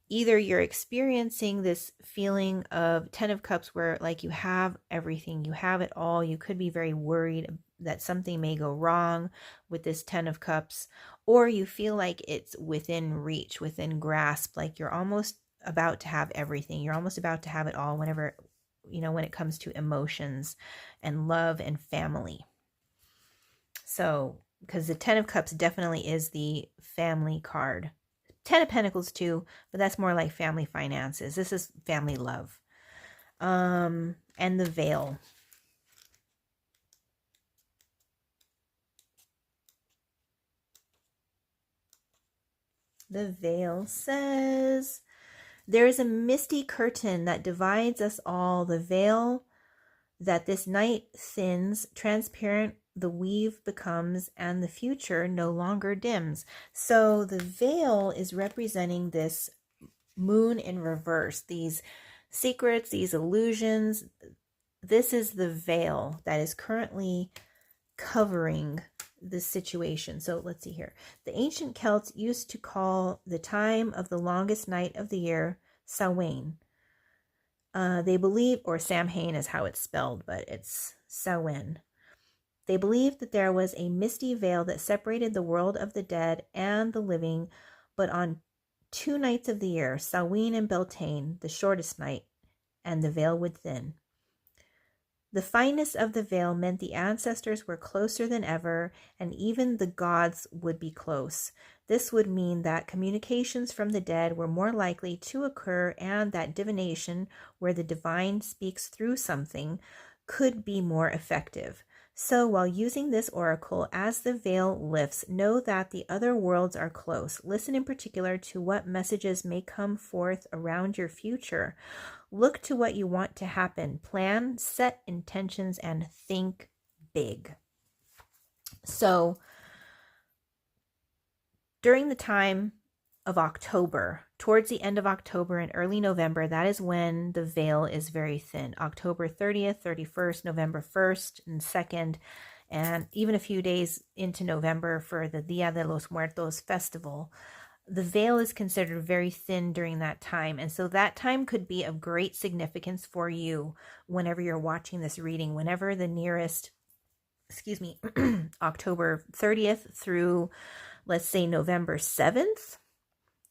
either you're experiencing this feeling of 10 of Cups where like you have everything, you have it all. You could be very worried that something may go wrong with this 10 of Cups, or you feel like it's within reach, within grasp, like you're almost about to have everything. You're almost about to have it all whenever, when it comes to emotions and love and family. So, because the 10 of Cups definitely is the family card. 10 of Pentacles too, but that's more like family finances. This is family love. And the veil. The veil says, there is a misty curtain that divides us all. The veil that this night thins, transparent the weave becomes, and the future no longer dims. So the veil is representing this moon in reverse, these secrets, these illusions. This is the veil that is currently covering this situation. So let's see here. The ancient Celts used to call the time of the longest night of the year Samhain. They believe, or Samhain is how it's spelled, but it's Samhain. They believed that there was a misty veil that separated the world of the dead and the living, but on 2 nights of the year, Samhain and Beltane, the shortest night, and the veil would thin. The fineness of the veil meant the ancestors were closer than ever, and even the gods would be close. This would mean that communications from the dead were more likely to occur, and that divination, where the divine speaks through something, could be more effective. So while using this oracle, as the veil lifts, know that the other worlds are close. Listen in particular to what messages may come forth around your future. Look to what you want to happen. Plan, set intentions, and think big. So during the time of October, towards the end of October and early November, that is when the veil is very thin. October 30th, 31st, November 1st and 2nd, and even a few days into November for the Dia de los Muertos festival. The veil is considered very thin during that time. And so that time could be of great significance for you whenever you're watching this reading, whenever the nearest, October 30th through, let's say, November 7th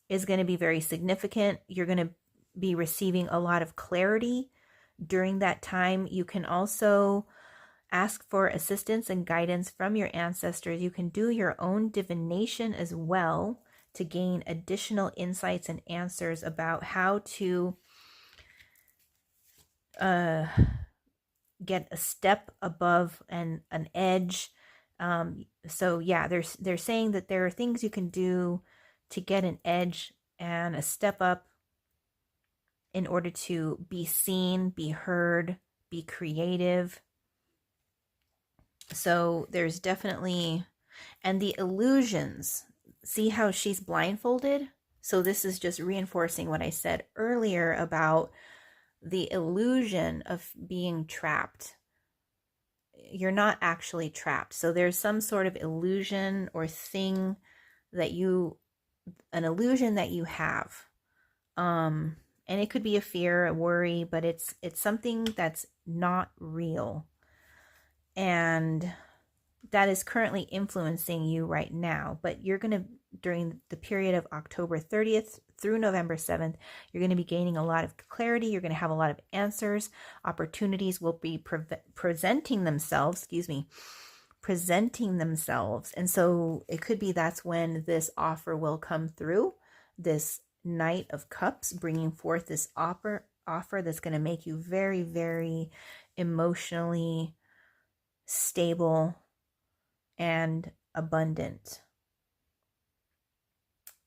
is going to be very significant. You're going to be receiving a lot of clarity during that time. You can also ask for assistance and guidance from your ancestors. You can do your own divination as well to gain additional insights and answers about how to get a step above an edge. So yeah, they're saying that there are things you can do to get an edge and a step up in order to be seen, be heard, be creative. So there's definitely, and the illusions, see how she's blindfolded? So this is just reinforcing what I said earlier about the illusion of being trapped. You're not actually trapped. So there's some sort of illusion or thing that an illusion that you have. And it could be a fear, a worry, but it's something that's not real. And that is currently influencing you right now. But you're going to, during the period of October 30th through November 7th, you're going to be gaining a lot of clarity. You're going to have a lot of answers. Opportunities will be presenting themselves, And so it could be that's when this offer will come through, this Knight of Cups, bringing forth this offer that's going to make you very, very emotionally stable and abundant.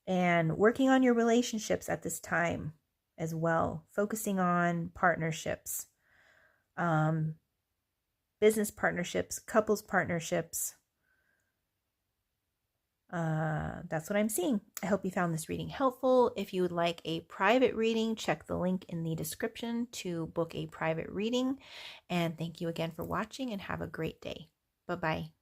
And working on your relationships at this time as well, focusing on partnerships, business partnerships, couples partnerships. That's what I'm seeing. I hope you found this reading helpful. If you would like a private reading, check the link in the description to book a private reading. And thank you again for watching, and have a great day. Bye-bye.